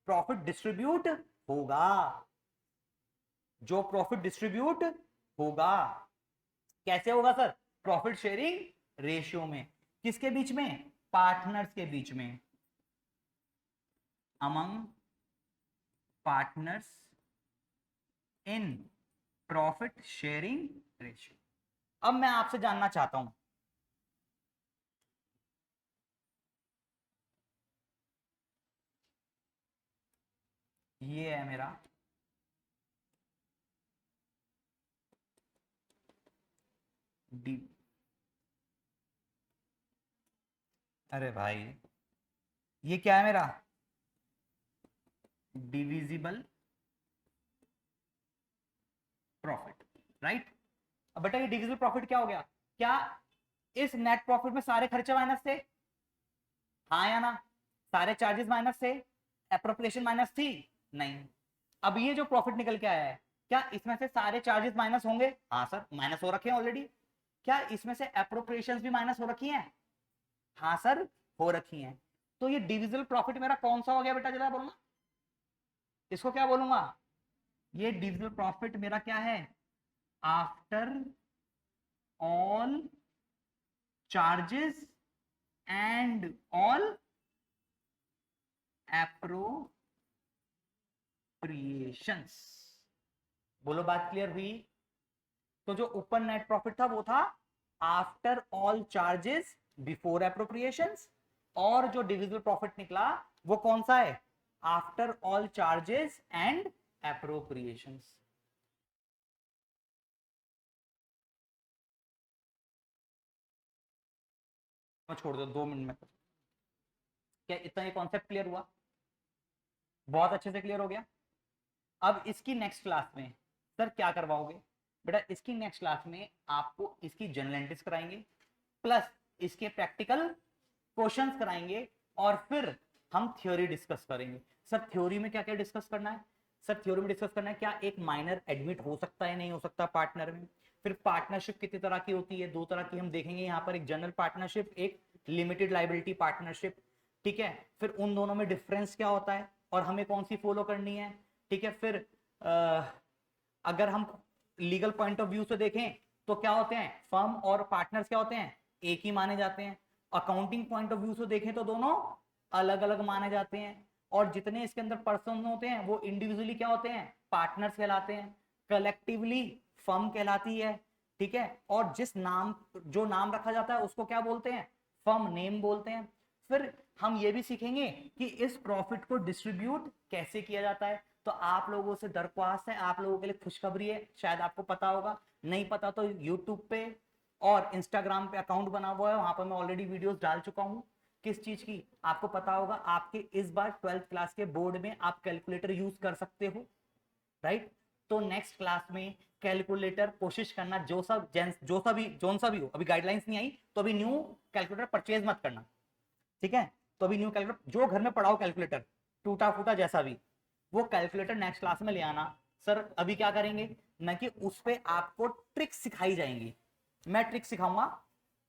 प्रॉफिट डिस्ट्रीब्यूट होगा, जो प्रॉफिट डिस्ट्रीब्यूट होगा कैसे होगा सर? प्रॉफिट शेयरिंग रेशियो में। किसके बीच में? पार्टनर्स के बीच में, among partners in profit sharing ratio. अब मैं आपसे जानना चाहता हूं, ये है मेरा डी, अरे भाई ये क्या है मेरा? Divisible profit, right. अब बेटा ये डिविजिबल प्रॉफिट क्या हो गया? क्या इस नेट प्रॉफिट में सारे खर्चे माइनस थे? हाँ या ना? सारे चार्जेस माइनस थे? एप्रोप्रिएशन माइनस थी? नहीं। अब ये जो प्रॉफिट निकल के आया है, क्या इसमें से सारे चार्जेस माइनस होंगे? हाँ सर, माइनस हो रखे हैं ऑलरेडी। क्या इसमें से एप्रोप्रिएशंस भी माइनस हो रखी हैं? हाँ सर, हो रखी हैं। तो ये डिविजिबल प्रॉफिट मेरा कौन सा हो गया बेटा, जरा बोलना। इसको क्या बोलूंगा? ये डिविजिबल प्रॉफिट मेरा क्या है? After all charges and all appropriations. बोलो, बात क्लियर हुई? तो जो ऊपर नेट प्रॉफिट था वो था after all charges before appropriations, और जो डिविजिबल प्रॉफिट निकला वो कौन सा है? After all charges and appropriations. छोड़ दो 2 मिनट में। क्या इतना ये कॉन्सेप्ट क्लियर हुआ? बहुत अच्छे से क्लियर हो गया। अब इसकी नेक्स्ट क्लास में सर क्या करवाओगे? बेटा इसकी नेक्स्ट क्लास में आपको इसकी जनरल एंट्रीज कराएंगे, प्लस इसके प्रैक्टिकल क्वेश्चंस कराएंगे, और फिर हम थ्योरी डिस्कस करेंगे। सर थ्योरी में क्या क्या डिस्कस करना है? सर थ्योरी में डिस्कस करना है क्या एक माइनर एडमिट हो सकता है, नहीं हो सकता पार्टनर में। फिर पार्टनरशिप कितनी तरह की होती है? 2 तरह की हम देखेंगे यहाँ पर, एक जनरल पार्टनरशिप, एक लिमिटेड लाइबिलिटी पार्टनरशिप। ठीक है, फिर उन दोनों में डिफरेंस क्या होता है और हमें कौन सी फॉलो करनी है। ठीक है, फिर अगर हम लीगल पॉइंट ऑफ व्यू से देखें तो क्या होते हैं, फर्म और पार्टनर्स क्या होते हैं, एक ही माने जाते हैं। अकाउंटिंग पॉइंट ऑफ व्यू से देखें तो दोनों अलग अलग माने जाते हैं। और जितने इसके अंदर पर्सन होते हैं वो इंडिविजुअली क्या होते हैं, पार्टनर्स कहलाते हैं। कलेक्टिवली फर्म कहलाती है। ठीक है, और जिस नाम, जो नाम रखा जाता है उसको क्या बोलते हैं, फर्म नेम बोलते हैं। फिर हम ये भी सीखेंगे कि इस प्रॉफिट को डिस्ट्रीब्यूट कैसे किया जाता है। तो आप लोगों से दरख्वास्त है, आप लोगों के लिए खुशखबरी है, शायद आपको पता होगा, नहीं पता तो यूट्यूब पे और इंस्टाग्राम पे अकाउंट बना हुआ है, वहां पर मैं ऑलरेडी वीडियोस डाल चुका हूं। किस चीज की? आपको पता होगा आपके इस बार 12th क्लास के बोर्ड में आप कैलकुलेटर यूज कर सकते हो, राइट। तो नेक्स्ट क्लास में कैलकुलेटर कोशिश करना, जोन सा भी हो, अभी गाइडलाइंस नहीं आई तो अभी न्यू कैलकुलेटर परचेज मत करना। ठीक है, तो अभी न्यू कैलकुलेटर जो घर में पढ़ाओ, कैलकुलेटर टूटा फूटा जैसा भी, वो कैलकुलेटर नेक्स्ट क्लास में ले आना। सर अभी क्या करेंगे ना कि उस पे आपको ट्रिक सिखाई जाएंगी, मैं ट्रिक सिखाऊंगा।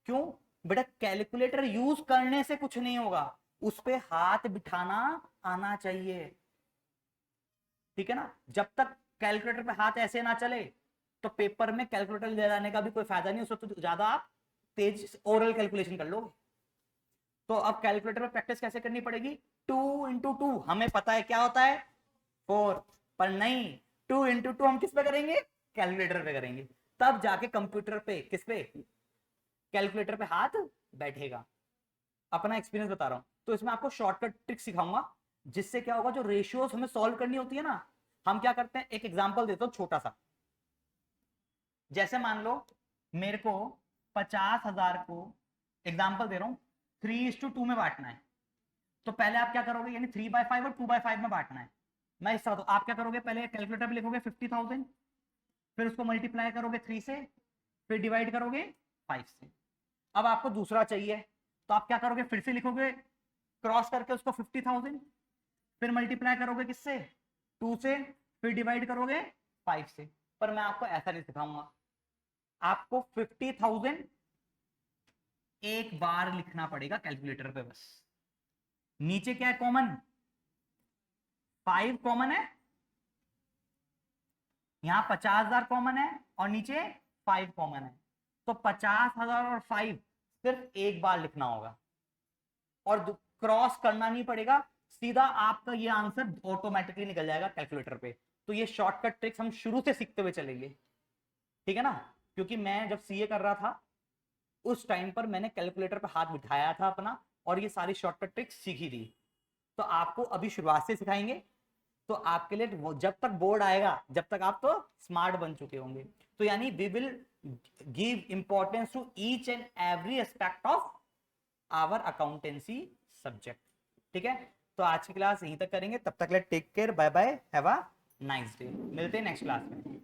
क्यों बेटा? कैलकुलेटर यूज करने से कुछ नहीं होगा, उस पे हाथ बिठाना आना चाहिए। ठीक है ना, जब तक कैलकुलेटर पे हाथ ऐसे ना चले तो पेपर में कैलकुलेटर ले जाने का भी कोई फायदा नहीं, उससे तो ज्यादा आप तेज ओरल कैलकुलेशन कर लोगे। तो अब कैलकुलेटर में प्रैक्टिस कैसे करनी पड़ेगी? 2 into 2 हमें पता है क्या होता है, 4। पर नहीं, 2 into 2 हम किस पे करेंगे? कैलकुलेटर पे करेंगे। तब जाके कंप्यूटर पे, किस पे, कैलकुलेटर पे हाथ बैठेगा। अपना एक्सपीरियंस बता रहा हूं। तो इसमें आपको शॉर्टकट ट्रिक सिखाऊंगा, जिससे क्या होगा, जो रेशियोज हमें सॉल्व करनी होती है ना, हम क्या करते हैं, एक एग्जांपल देता हूं छोटा सा। जैसे मान लो मेरे को 50,000 को, एग्जाम्पल दे रहा हूं, 3:2 में बांटना है। तो पहले आप क्या करोगे, यानी 3/5 और 2/5 में बांटना है। मैं इस तरह, आप क्या करोगे, पहले कैलकुलेटर पे लिखोगे 50,000, फिर उसको मल्टीप्लाई करोगे 3 से, फिर डिवाइड करोगे 5 से। अब आपको दूसरा चाहिए, तो आप क्या करोगे, फिर से लिखोगे क्रॉस करके उसको 50,000, फिर मल्टीप्लाई करोगे किससे, 2 से, फिर डिवाइड करोगे 5 से। पर मैं आपको ऐसा नहीं सिखाऊंगा, आपको 50,000 एक बार लिखना पड़ेगा कैलकुलेटर पे बस। नीचे क्या है कॉमन, 5 कॉमन है, यहां 50,000 कॉमन है और नीचे 5 कॉमन है, तो 50,000 और 5 सिर्फ एक बार लिखना होगा और क्रॉस करना नहीं पड़ेगा, सीधा आपका ये आंसर ऑटोमेटिकली निकल जाएगा कैलकुलेटर पे। तो ये शॉर्टकट ट्रिक्स हम शुरू से सीखते हुए चलेंगे, ठीक है ना। क्योंकि मैं जब सीए कर रहा था उस टाइम पर मैंने कैलकुलेटर पे हाथ बिठाया था अपना और ये सारी शॉर्टकट ट्रिक्स सीखी थी। तो आपको अभी शुरुआत से सिखाएंगे, तो आपके लिए जब तक बोर्ड आएगा जब तक आप तो स्मार्ट बन चुके होंगे। तो यानी we will give importance to each and every aspect of our accountancy subject, ठीक है। तो आज की क्लास यहीं तक करेंगे, तब तक ले take care, bye bye, have a nice day, मिलते हैं नेक्स्ट क्लास में।